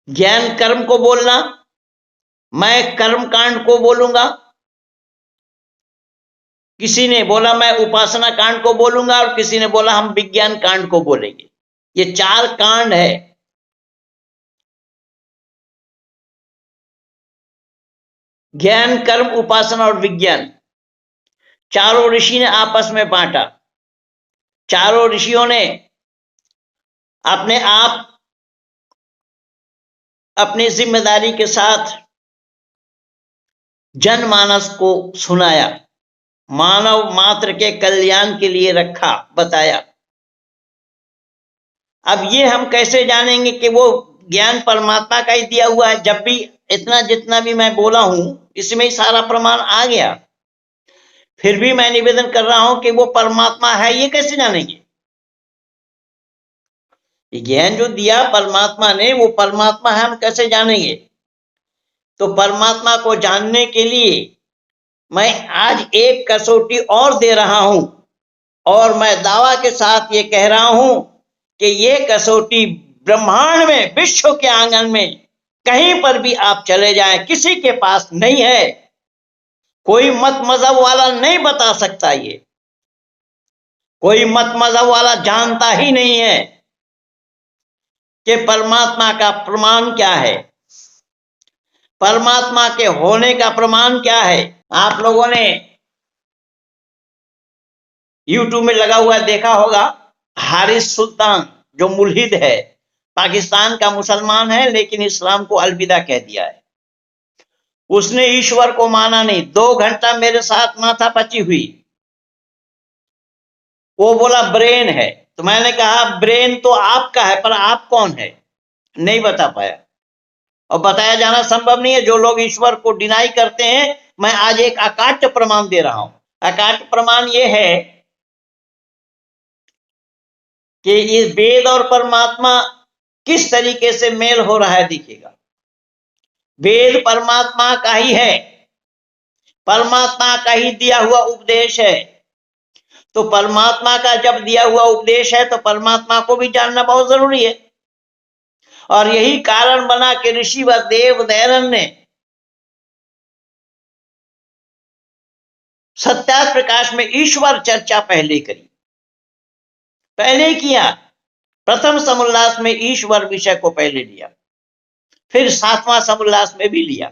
ज्ञान कर्म को बोलना, मैं कर्म कांड को बोलूंगा। किसी ने बोला मैं उपासना कांड को बोलूंगा और किसी ने बोला हम विज्ञान कांड को बोलेंगे। ये 4 कांड है। ज्ञान, कर्म, उपासना और विज्ञान, चारों ऋषि ने आपस में बांटा। चारों ऋषियों ने अपने आप अपनी जिम्मेदारी के साथ जनमानस को सुनाया, मानव मात्र के कल्याण के लिए रखा, बताया। अब ये हम कैसे जानेंगे कि वो ज्ञान परमात्मा का ही दिया हुआ है? जब भी इतना जितना भी मैं बोला हूं इसमें ही सारा प्रमाण आ गया, फिर भी मैं निवेदन कर रहा हूं कि वो परमात्मा है, ये कैसे जानेंगे? ज्ञान जो दिया परमात्मा ने, वो परमात्मा है, हम कैसे जानेंगे? तो परमात्मा को जानने के लिए मैं आज एक कसौटी और दे रहा हूं और मैं दावा के साथ ये कह रहा हूं कि ये कसौटी ब्रह्मांड में, विश्व के आंगन में कहीं पर भी आप चले जाएं, किसी के पास नहीं है। कोई मत मजहब वाला नहीं बता सकता, ये कोई मत मजहब वाला जानता ही नहीं है कि परमात्मा का प्रमाण क्या है, परमात्मा के होने का प्रमाण क्या है। आप लोगों ने यूट्यूब में लगा हुआ देखा होगा, हारिस सुल्तान जो मुल्हिद है, पाकिस्तान का मुसलमान है लेकिन इस्लाम को अलविदा कह दिया है। उसने ईश्वर को माना नहीं। 2 घंटा मेरे साथ माथापच्ची हुई। वो बोला ब्रेन है, तो मैंने कहा ब्रेन तो आपका है पर आप कौन है? नहीं बता पाया और बताया जाना संभव नहीं है। जो लोग ईश्वर को डिनाई करते हैं, मैं आज एक अकाट्य प्रमाण दे रहा हूं। अकाट्य प्रमाण ये है कि ये वेद और परमात्मा किस तरीके से मेल हो रहा है, दिखेगा। वेद परमात्मा का ही है, परमात्मा का ही दिया हुआ उपदेश है। तो परमात्मा का जब दिया हुआ उपदेश है तो परमात्मा को भी जानना बहुत जरूरी है। और यही कारण बना कि ऋषि व देव दयानंद ने सत्यार्थ प्रकाश में ईश्वर चर्चा पहले करी, पहले किया। प्रथम समुल्लास में ईश्वर विषय को पहले लिया, फिर 7वां समुल्लास में भी लिया।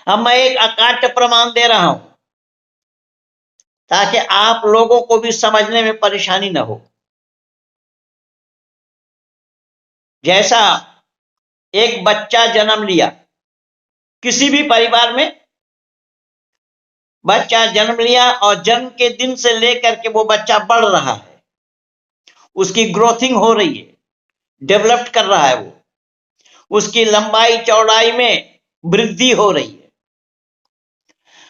अब मैं एक अकाट्य प्रमाण दे रहा हूं ताकि आप लोगों को भी समझने में परेशानी न हो। जैसा एक बच्चा जन्म लिया, किसी भी परिवार में बच्चा जन्म लिया और जन्म के दिन से लेकर के वो बच्चा बढ़ रहा है, उसकी ग्रोथिंग हो रही है, डेवलप कर रहा है, वो उसकी लंबाई चौड़ाई में वृद्धि हो रही है।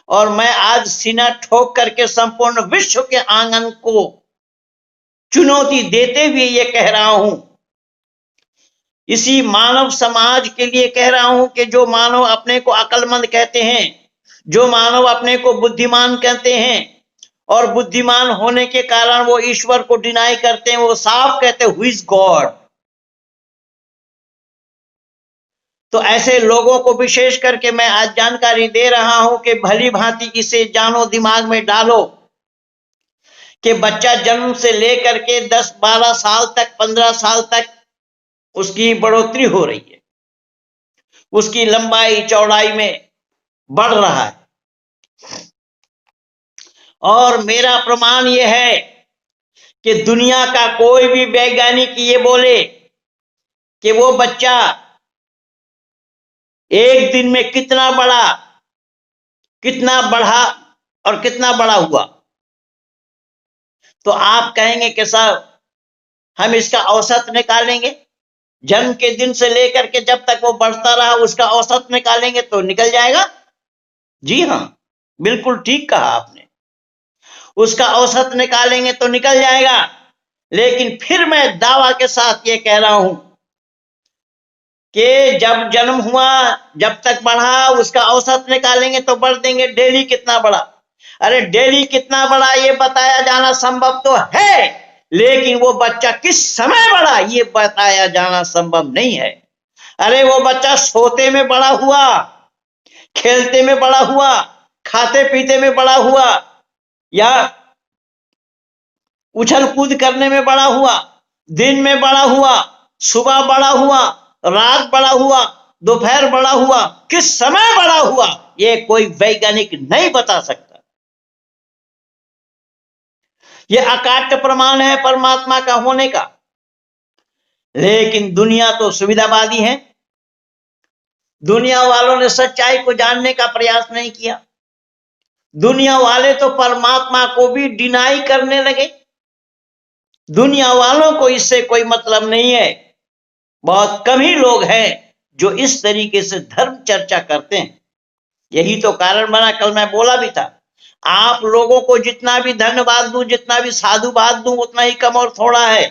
और मैं आज सीना ठोक करके संपूर्ण विश्व के आंगन को चुनौती देते हुए ये कह रहा हूं, इसी मानव समाज के लिए कह रहा हूं कि जो मानव अपने को अक्लमंद कहते हैं, जो मानव अपने को बुद्धिमान कहते हैं और बुद्धिमान होने के कारण वो ईश्वर को डिनाई करते हैं, वो साफ कहते हैं हु इज गॉड। तो ऐसे लोगों को विशेष करके मैं आज जानकारी दे रहा हूं कि भली भांति इसे जानो, दिमाग में डालो कि बच्चा जन्म से लेकर के 10-12 साल तक, 15 साल तक उसकी बढ़ोतरी हो रही है, उसकी लंबाई चौड़ाई में बढ़ रहा है। और मेरा प्रमाण यह है कि दुनिया का कोई भी वैज्ञानिक ये बोले कि वो बच्चा एक दिन में कितना बढ़ा, कितना बढ़ा और कितना बड़ा हुआ, तो आप कहेंगे कि साहब हम इसका औसत निकालेंगे, जन्म के दिन से लेकर के जब तक वो बढ़ता रहा उसका औसत निकालेंगे तो निकल जाएगा। जी हां, बिल्कुल ठीक कहा आपने, उसका औसत निकालेंगे तो निकल जाएगा। लेकिन फिर मैं दावा के साथ ये कह रहा हूं कि जब जन्म हुआ, जब तक बढ़ा, उसका औसत निकालेंगे तो बढ़ देंगे डेली कितना बड़ा। अरे डेली कितना बड़ा ये बताया जाना संभव तो है, लेकिन वो बच्चा किस समय बढ़ा ये बताया जाना संभव नहीं है। अरे वो बच्चा सोते में बड़ा हुआ, खेलते में बड़ा हुआ, खाते पीते में बड़ा हुआ, या उछल कूद करने में बड़ा हुआ, दिन में बड़ा हुआ, सुबह बड़ा हुआ, रात बड़ा हुआ, दोपहर बड़ा हुआ, किस समय बड़ा हुआ ये कोई वैज्ञानिक नहीं बता सकता। ये अकाट्य प्रमाण है परमात्मा का होने का। लेकिन दुनिया तो सुविधावादी है, दुनिया वालों ने सच्चाई को जानने का प्रयास नहीं किया। दुनिया वाले तो परमात्मा को भी डिनाई करने लगे। दुनिया वालों को इससे कोई मतलब नहीं है। बहुत कम ही लोग हैं जो इस तरीके से धर्म चर्चा करते हैं। यही तो कारण बना, कल मैं बोला भी था, आप लोगों को जितना भी धन्यवाद दूं, जितना भी साधुवाद दूं, उतना ही कम और थोड़ा है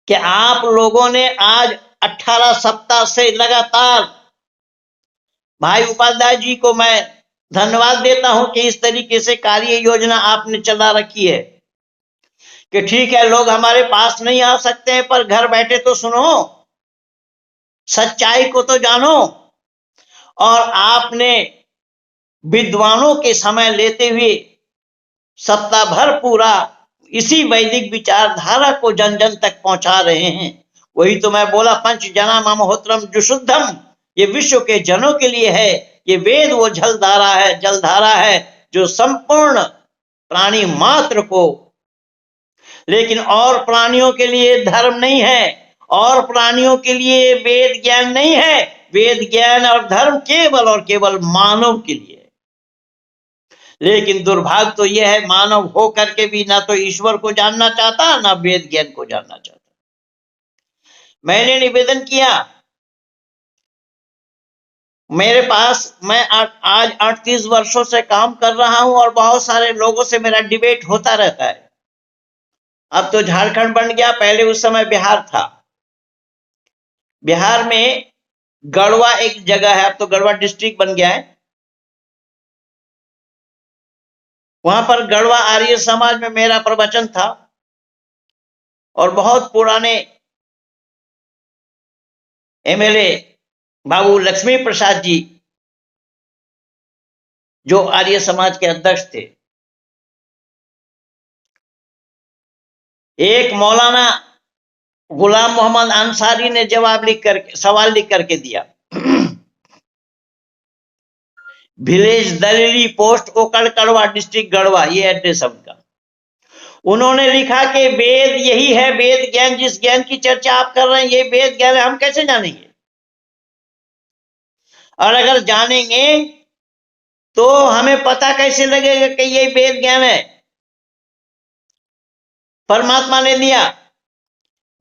कि आप लोगों ने आज 18 सप्ताह से लगातार, भाई उपाध्याय जी को मैं धन्यवाद देता हूं कि इस तरीके से कार्य योजना आपने चला रखी है कि ठीक है, लोग हमारे पास नहीं आ सकते हैं पर घर बैठे तो सुनो, सच्चाई को तो जानो। और आपने विद्वानों के समय लेते हुए सप्ताह भर पूरा इसी वैदिक विचारधारा को जन जन तक पहुंचा रहे हैं। वही तो मैं बोला, पंच जना ममहोत्रम जुशुद्धम, ये विश्व के जनों के लिए है। ये वेद वो जलधारा है, जलधारा है जो संपूर्ण प्राणी मात्र को, लेकिन और प्राणियों के लिए धर्म नहीं है, और प्राणियों के लिए वेद ज्ञान नहीं है। वेद ज्ञान और धर्म केवल और केवल मानव के लिए। लेकिन दुर्भाग्य तो यह है, मानव हो करके भी ना तो ईश्वर को जानना चाहता, ना वेद ज्ञान को जानना चाहता। मैंने निवेदन किया, मेरे पास, मैं आज 38 वर्षों से काम कर रहा हूं और बहुत सारे लोगों से मेरा डिबेट होता रहता है। अब तो झारखंड बन गया, पहले उस समय बिहार था। बिहार में गढ़वा एक जगह है, अब तो गढ़वा डिस्ट्रिक्ट बन गया है। वहां पर गढ़वा आर्य समाज में मेरा प्रवचन था और बहुत पुराने एमएलए बाबू लक्ष्मी प्रसाद जी, जो आर्य समाज के अध्यक्ष थे, एक मौलाना गुलाम मोहम्मद अंसारी ने जवाब लिख करके, सवाल लिख करके दिया। विलेज दलेरी पोस्ट ओकड़ कड़वा डिस्ट्रिक्ट गढ़वा, ये एड्रेस है उनका। उन्होंने लिखा कि वेद यही है, वेद ज्ञान, जिस ज्ञान की चर्चा आप कर रहे हैं ये वेद ज्ञान है, हम कैसे जानेंगे? और अगर जानेंगे तो हमें पता कैसे लगेगा कि ये वेद ज्ञान है? परमात्मा ने दिया।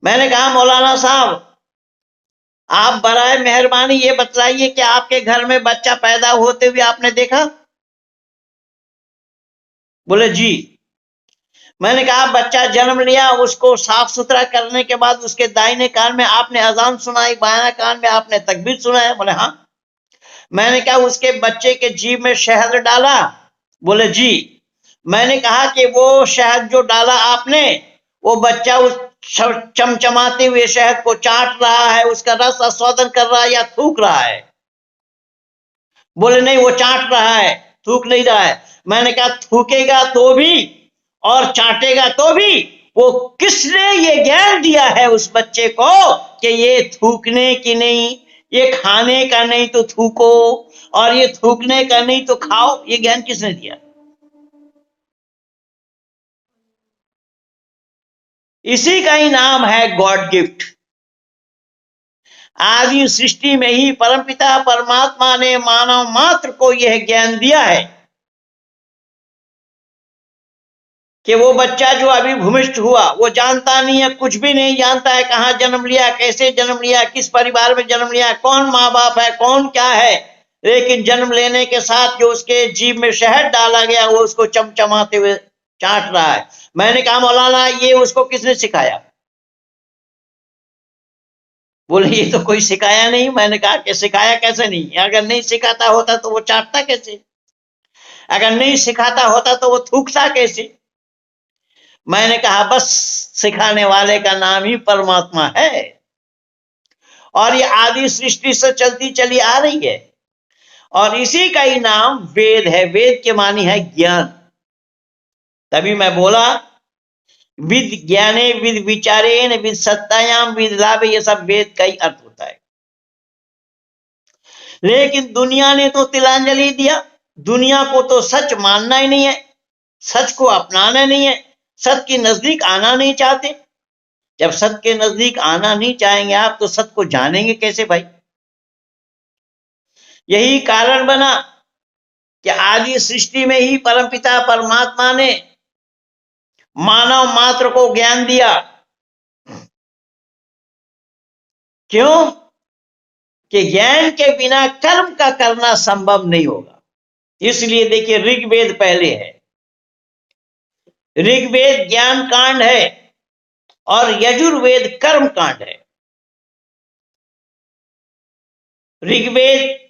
मैंने कहा मौलाना साहब, आप बराए मेहरबानी ये बतलाइए कि आपके घर में बच्चा पैदा होते हुए आपने देखा? बोले जी। मैंने कहा बच्चा जन्म लिया, उसको साफ सुथरा करने के बाद उसके दाहिने कान में आपने अजान सुनाई, बाएं कान में आपने तकबीर सुनाया? बोले हाँ। मैंने कहा उसके बच्चे के जीभ में शहद डाला? बोले जी। मैंने कहा कि वो शहद जो डाला आपने, वो बच्चा उस चमचमाते हुए शहद को चाट रहा है, उसका रस आस्वादन कर रहा है या थूक रहा है? बोले नहीं, वो चाट रहा है, थूक नहीं रहा है। मैंने कहा थूकेगा तो भी और चाटेगा तो भी वो किसने ये ज्ञान दिया है उस बच्चे को कि ये थूकने की नहीं, ये खाने का नहीं तो थूको, और ये थूकने का नहीं तो खाओ? ये ज्ञान किसने दिया? इसी का ही नाम है गॉड गिफ्ट। आदि सृष्टि में ही परमपिता परमात्मा ने मानव मात्र को यह ज्ञान दिया है कि वो बच्चा जो अभी भूमिष्ठ हुआ, वो जानता नहीं है, कुछ भी नहीं जानता है, कहां जन्म लिया, कैसे जन्म लिया, किस परिवार में जन्म लिया, कौन माँ बाप है, कौन क्या है। लेकिन जन्म लेने के साथ जो उसके जीभ में शहद डाला गया वो उसको चमचमाते हुए चाट रहा है। मैंने कहा मौलाना ये उसको किसने सिखाया? बोले ये तो कोई सिखाया नहीं। मैंने कहा कि सिखाया कैसे नहीं, अगर नहीं सिखाता होता तो वो चाटता कैसे, अगर नहीं सिखाता होता तो वो थूकता कैसे। मैंने कहा बस सिखाने वाले का नाम ही परमात्मा है, और ये आदि सृष्टि से चलती चली आ रही है, और इसी का ही नाम वेद है। वेद के मानी है ज्ञान। तभी मैं बोला विद ज्ञाने विद विचारेण विद सत्तायाम विद लाभे, ये सब वेद का ही अर्थ होता है। लेकिन दुनिया ने तो तिलांजलि दिया। दुनिया को तो सच मानना ही नहीं है, सच को अपनाना नहीं है, सच के नजदीक आना नहीं चाहते। जब सत्य के नजदीक आना नहीं चाहेंगे आप, तो सत्य को जानेंगे कैसे भाई। यही कारण बना कि आदि सृष्टि में ही परमपिता परमात्मा ने मानव मात्र को ज्ञान दिया। क्यों? कि ज्ञान के बिना कर्म का करना संभव नहीं होगा। इसलिए देखिए, ऋग्वेद पहले है, ऋग्वेद ज्ञान कांड है और यजुर्वेद कर्म कांड है। ऋग्वेद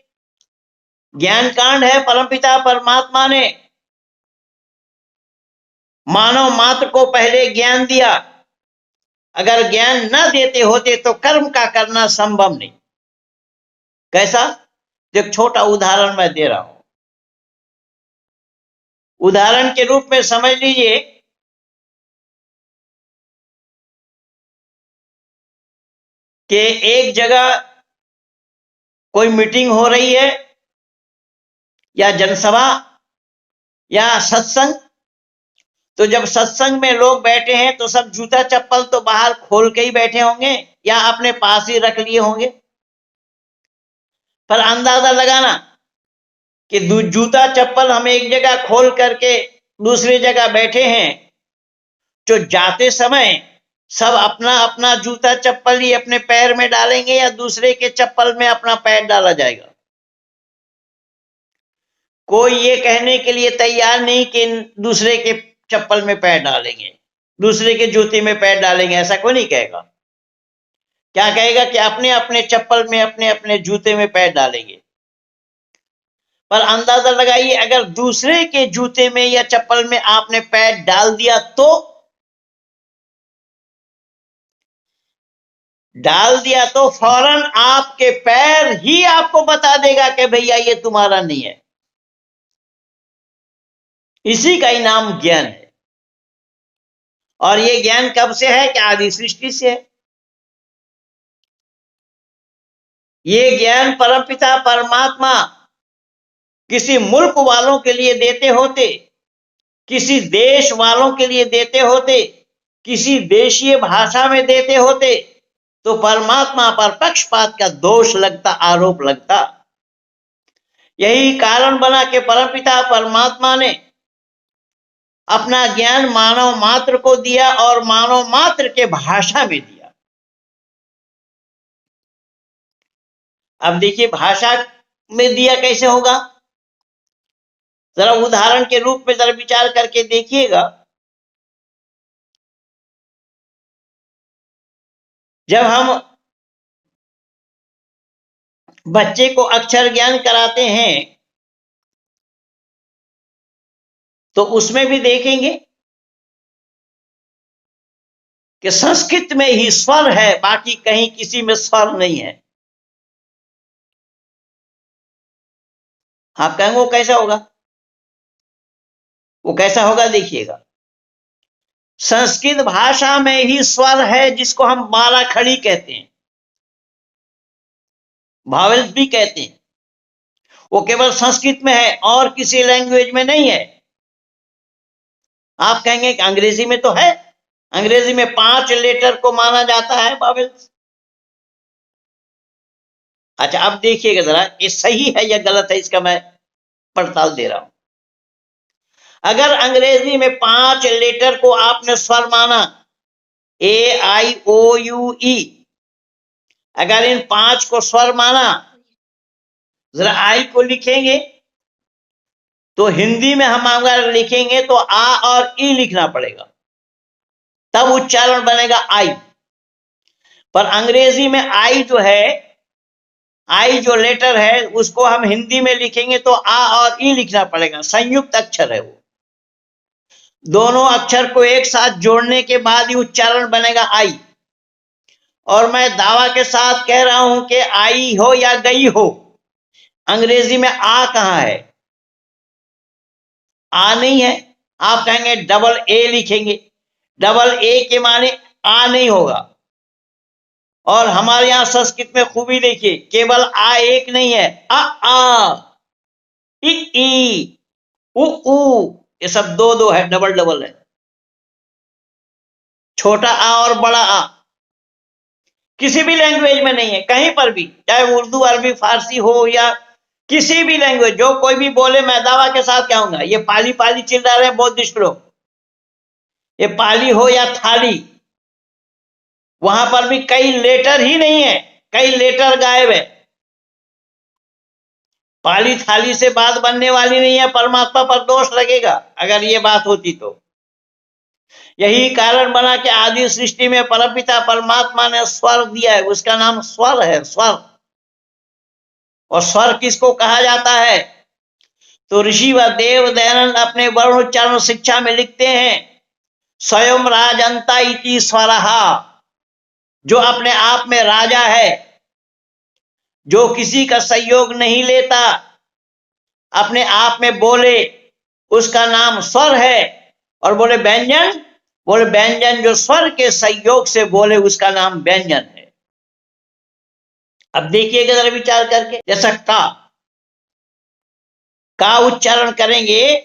ज्ञान कांड है, परमपिता परमात्मा ने मानव मात्र को पहले ज्ञान दिया। अगर ज्ञान न देते होते तो कर्म का करना संभव नहीं। कैसा? एक छोटा उदाहरण मैं दे रहा हूं। उदाहरण के रूप में समझ लीजिए कि एक जगह कोई मीटिंग हो रही है, या जनसभा, या सत्संग। तो जब सत्संग में लोग बैठे हैं तो सब जूता चप्पल तो बाहर खोल के ही बैठे होंगे, या अपने पास ही रख लिए होंगे। पर अंदाजा लगाना कि जूता चप्पल हम एक जगह खोल करके दूसरी जगह बैठे हैं, जो जाते समय सब अपना अपना जूता चप्पल ही अपने पैर में डालेंगे, या दूसरे के चप्पल में अपना पैर डाला जाएगा। कोई ये कहने के लिए तैयार नहीं कि दूसरे के चप्पल में पैर डालेंगे, दूसरे के जूते में पैर डालेंगे, ऐसा कोई नहीं कहेगा। क्या कहेगा कि अपने अपने चप्पल में, अपने अपने जूते में पैर डालेंगे। पर अंदाजा लगाइए, अगर दूसरे के जूते में या चप्पल में आपने पैर डाल दिया तो फौरन आपके पैर ही आपको बता देगा कि भैया ये तुम्हारा नहीं है। इसी का ही नाम ज्ञान है। और ये ज्ञान कब से है? कि आदि सृष्टि से है। ये ज्ञान परमपिता परमात्मा किसी मुल्क वालों के लिए देते होते, किसी देश वालों के लिए देते होते, किसी देशीय भाषा में देते होते, तो परमात्मा पर पक्षपात का दोष लगता, आरोप लगता। यही कारण बना कि परमपिता परमात्मा ने अपना ज्ञान मानव मात्र को दिया, और मानव मात्र के भाषा में दिया। अब देखिए, भाषा में दिया कैसे होगा, जरा उदाहरण के रूप में जरा विचार करके देखिएगा। जब हम बच्चे को अक्षर ज्ञान कराते हैं तो उसमें भी देखेंगे कि संस्कृत में ही स्वर है, बाकी कहीं किसी में स्वर नहीं है। आप कहेंगे वो कैसा होगा? वो कैसा होगा देखिएगा। संस्कृत भाषा में ही स्वर है, जिसको हम माला खड़ी कहते हैं, भावेल्स भी कहते हैं। वो केवल संस्कृत में है और किसी लैंग्वेज में नहीं है। आप कहेंगे कि अंग्रेजी में तो है, अंग्रेजी में 5 लेटर को माना जाता है वावेल्स। अच्छा, अब देखिएगा जरा, ये सही है या गलत है, इसका मैं पड़ताल दे रहा हूं। अगर अंग्रेजी में 5 लेटर को आपने स्वर माना, ए आई ओ यू ई, अगर इन 5 को स्वर माना, जरा आई को लिखेंगे तो हिंदी में हम अगर लिखेंगे तो आ और ई लिखना पड़ेगा, तब उच्चारण बनेगा आई। पर अंग्रेजी में आई जो है, आई जो लेटर है उसको हम हिंदी में लिखेंगे तो आ और ई लिखना पड़ेगा, संयुक्त अक्षर है वो। दोनों अक्षर को एक साथ जोड़ने के बाद ही उच्चारण बनेगा आई। और मैं दावा के साथ कह रहा हूं कि आई हो या गई हो, अंग्रेजी में आ कहां है? आ नहीं है। आप कहेंगे डबल ए लिखेंगे, डबल ए के माने आ नहीं होगा। और हमारे यहां संस्कृत में खूबी देखिए, केवल आ एक नहीं है, आ ई उ ये सब दो दो है, डबल डबल है। छोटा आ और बड़ा आ किसी भी लैंग्वेज में नहीं है, कहीं पर भी, चाहे उर्दू अरबी फारसी हो या किसी भी लैंग्वेज, जो कोई भी बोले, मैं दावा के साथ कहूंगा, ये पाली पाली चिल्ला रहे बौद्धिस्ट लोग, ये पाली हो या थाली, वहां पर भी कई लेटर ही नहीं है, कई लेटर गायब है। पाली थाली से बात बनने वाली नहीं है, परमात्मा पर दोष लगेगा अगर ये बात होती तो। यही कारण बना कि आदि सृष्टि में परमपिता परमात्मा ने स्वर दिया है, उसका नाम स्वर है, स्वर। और स्वर किसको कहा जाता है? तो ऋषि व देव दयानंद अपने वर्णोच्चारण शिक्षा में लिखते हैं, स्वयं राजंता इति स्वरहा, जो अपने आप में राजा है, जो किसी का सहयोग नहीं लेता, अपने आप में बोले, उसका नाम स्वर है। और बोले व्यंजन, बोले व्यंजन जो स्वर के सहयोग से बोले उसका नाम व्यंजन है। अब देखिएगा जरा विचार करके, जैसा का उच्चारण करेंगे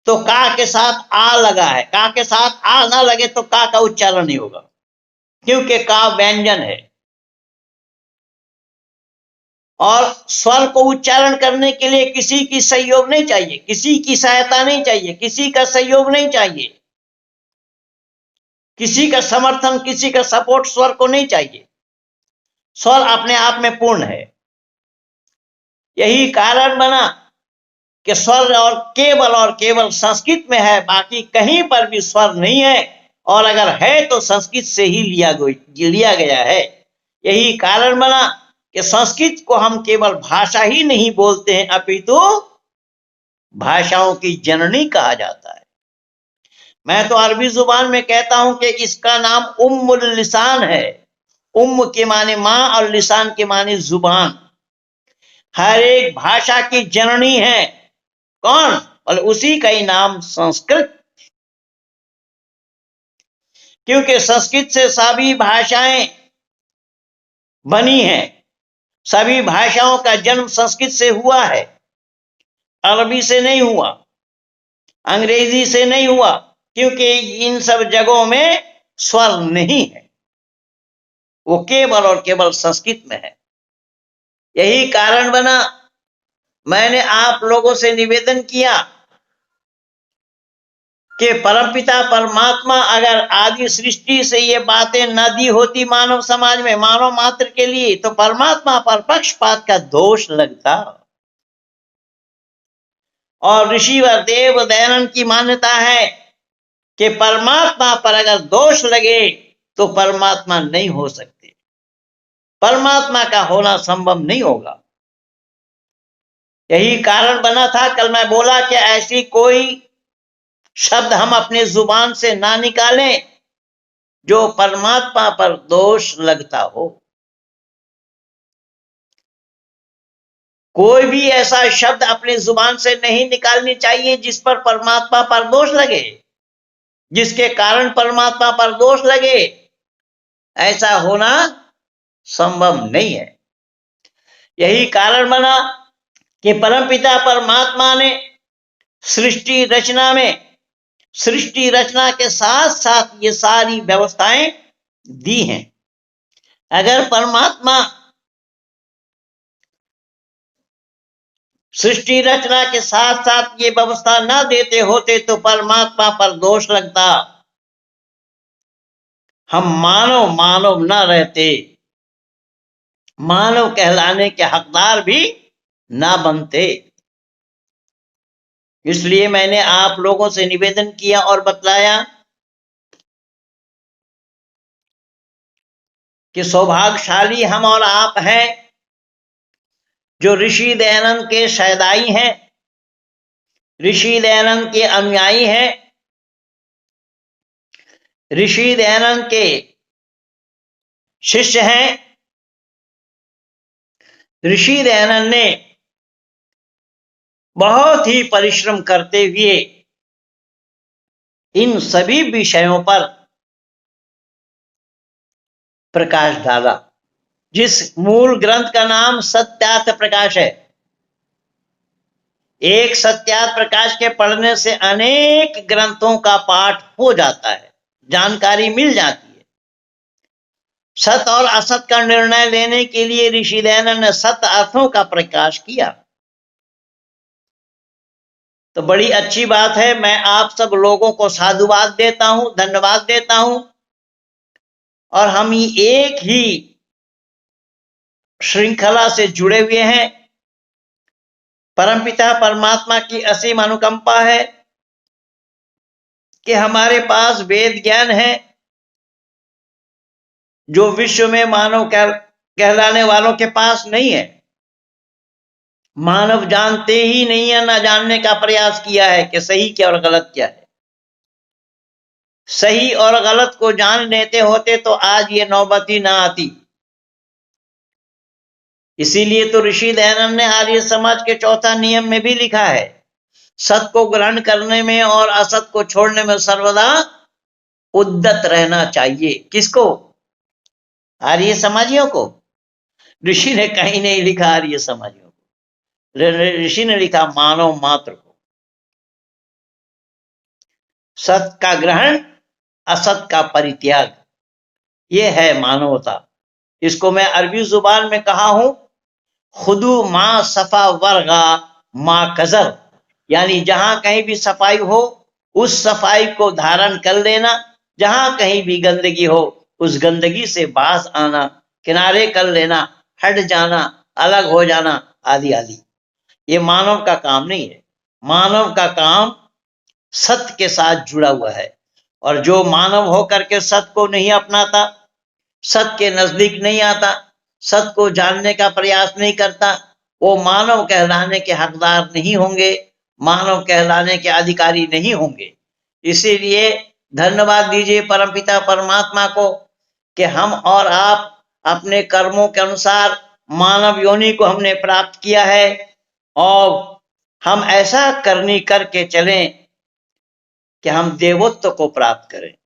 तो का के साथ आ लगा है, का के साथ आ ना लगे तो का उच्चारण नहीं होगा, क्योंकि का व्यंजन है। और स्वर को उच्चारण करने के लिए किसी की सहयोग नहीं चाहिए, किसी की सहायता नहीं चाहिए, किसी का सहयोग नहीं चाहिए, किसी का समर्थन, किसी का सपोर्ट स्वर को नहीं चाहिए। स्वर अपने आप में पूर्ण है। यही कारण बना कि स्वर और केवल संस्कृत में है, बाकी कहीं पर भी स्वर नहीं है, और अगर है तो संस्कृत से ही लिया गया है। यही कारण बना कि संस्कृत को हम केवल भाषा ही नहीं बोलते हैं, अपितु भाषाओं की जननी कहा जाता है। मैं तो अरबी जुबान में कहता हूं कि इसका नाम उम्मुल लिसान है। उम्म के माने मां और लिसान के माने जुबान। हर एक भाषा की जननी है कौन? और उसी का ही नाम संस्कृत, क्योंकि संस्कृत से सभी भाषाएं बनी हैं। सभी भाषाओं का जन्म संस्कृत से हुआ है, अरबी से नहीं हुआ, अंग्रेजी से नहीं हुआ, क्योंकि इन सब जगहों में स्वर नहीं है, वो केवल और केवल संस्कृत में है। यही कारण बना मैंने आप लोगों से निवेदन किया कि परमपिता परमात्मा अगर आदि सृष्टि से ये बातें न दी होती मानव समाज में, मानव मात्र के लिए, तो परमात्मा पर पक्षपात का दोष लगता। और ऋषि व देव दयानंद की मान्यता है कि परमात्मा पर अगर दोष लगे तो परमात्मा नहीं हो सकते, परमात्मा का होना संभव नहीं होगा। यही कारण बना था, कल मैं बोला कि ऐसी कोई शब्द हम अपने जुबान से ना निकालें जो परमात्मा पर दोष लगता हो। कोई भी ऐसा शब्द अपनी जुबान से नहीं निकालनी चाहिए जिस पर परमात्मा पर दोष लगे, जिसके कारण परमात्मा पर दोष लगे। ऐसा होना संभव नहीं है। यही कारण बना कि परमपिता परमात्मा ने सृष्टि रचना के साथ साथ ये सारी व्यवस्थाएं दी हैं। अगर परमात्मा सृष्टि रचना के साथ साथ ये व्यवस्था न देते होते तो परमात्मा पर दोष लगता, हम मानव न रहते, मानव कहलाने के हकदार भी ना बनते। इसलिए मैंने आप लोगों से निवेदन किया और बतलाया कि सौभाग्यशाली हम और आप हैं जो ऋषि दयानंद के शहदाई हैं, ऋषि दयानंद के अनुयायी हैं, ऋषि दयानंद के शिष्य हैं। ऋषि दयानंद ने बहुत ही परिश्रम करते हुए इन सभी विषयों पर प्रकाश डाला। जिस मूल ग्रंथ का नाम सत्यार्थ प्रकाश है, एक सत्यार्थ प्रकाश के पढ़ने से अनेक ग्रंथों का पाठ हो जाता है, जानकारी मिल जाती है। सत और असत का निर्णय लेने के लिए ऋषि दयानंद ने सत अर्थों का प्रकाश किया। तो बड़ी अच्छी बात है। मैं आप सब लोगों को साधुवाद देता हूं, धन्यवाद देता हूं। और हम एक ही श्रृंखला से जुड़े हुए हैं। परमपिता परमात्मा की असीम अनुकंपा है कि हमारे पास वेद ज्ञान है जो विश्व में मानव कहलाने वालों के पास नहीं है। मानव जानते ही नहीं है, ना जानने का प्रयास किया है कि सही क्या और गलत क्या है। सही और गलत को जान लेते होते तो आज ये नौबत ही ना आती। इसीलिए तो ऋषि दयानंद ने आर्य समाज के चौथा नियम में भी लिखा है, सत को ग्रहण करने में और असत को छोड़ने में सर्वदा उद्यत रहना चाहिए। किसको? आर्य समाजियों को। ऋषि ने कहीं नहीं लिखा आर्य समाजियों को, ऋषि ने लिखा मानव मात्र को। सत का ग्रहण, असत का परित्याग, ये है मानवता। इसको मैं अरबी जुबान में कहा हूं, खुदू मां सफा वर्गा मां कजर, यानी जहां कहीं भी सफाई हो उस सफाई को धारण कर लेना, जहां कहीं भी गंदगी हो उस गंदगी से बाज आना, किनारे कर लेना, हट जाना, अलग हो जाना, आदि आदि। ये मानव का काम नहीं है। मानव का काम सत्य के साथ जुड़ा हुआ है। और जो मानव होकर के सत्य को नहीं अपनाता, सत्य के नजदीक नहीं आता, सत्य को जानने का प्रयास नहीं करता, वो मानव कहलाने के हकदार नहीं होंगे, मानव कहलाने के अधिकारी नहीं होंगे। इसीलिए धन्यवाद दीजिए परमपिता परमात्मा को कि हम और आप अपने कर्मों के अनुसार मानव योनि को हमने प्राप्त किया है। और हम ऐसा करनी करके चलें कि हम देवत्व को प्राप्त करें।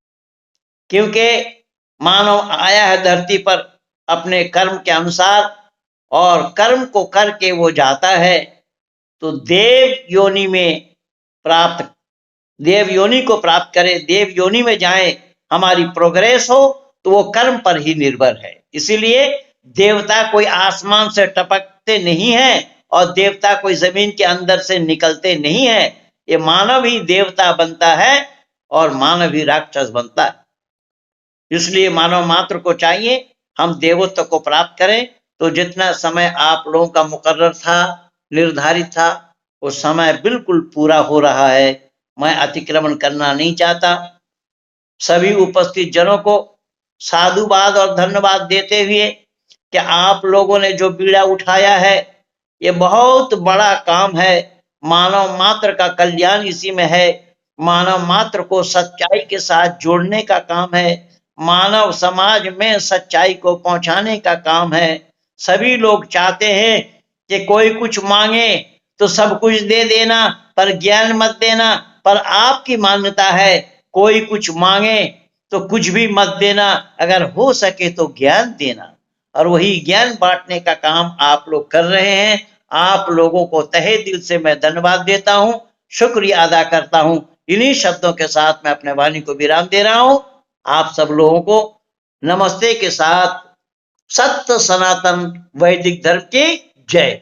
क्योंकि मानव आया है धरती पर अपने कर्म के अनुसार, और कर्म को करके वो जाता है तो देव योनि को प्राप्त करे, देव योनि में जाए, हमारी प्रोग्रेस हो तो वो कर्म पर ही निर्भर है। इसीलिए देवता कोई आसमान से टपकते नहीं है और देवता कोई जमीन के अंदर से निकलते नहीं है। ये मानव ही देवता बनता है और मानव ही राक्षस बनता है। इसलिए मानव मात्र को चाहिए हम देवत्व को प्राप्त करें। तो जितना समय आप लोगों का मुकर्रर था, निर्धारित था, वो समय बिल्कुल पूरा हो रहा है। मैं अतिक्रमण करना नहीं चाहता। सभी उपस्थित जनों को साधुवाद और धन्यवाद देते हुए कि आप लोगों ने जो बीड़ा उठाया है ये बहुत बड़ा काम है। मानव मात्र का कल्याण इसी में है। मानव मात्र को सच्चाई के साथ जोड़ने का काम है। मानव समाज में सच्चाई को पहुंचाने का काम है। सभी लोग चाहते हैं कि कोई कुछ मांगे तो सब कुछ दे देना, पर ज्ञान मत देना। पर आपकी मान्यता है कोई कुछ मांगे तो कुछ भी मत देना, अगर हो सके तो ज्ञान देना। और वही ज्ञान बांटने का काम आप लोग कर रहे हैं। आप लोगों को तहे दिल से मैं धन्यवाद देता हूं, शुक्रिया अदा करता हूं। इन्हीं शब्दों के साथ मैं अपने वाणी को विराम दे रहा हूं। आप सब लोगों को नमस्ते के साथ सत्य सनातन वैदिक धर्म की जय।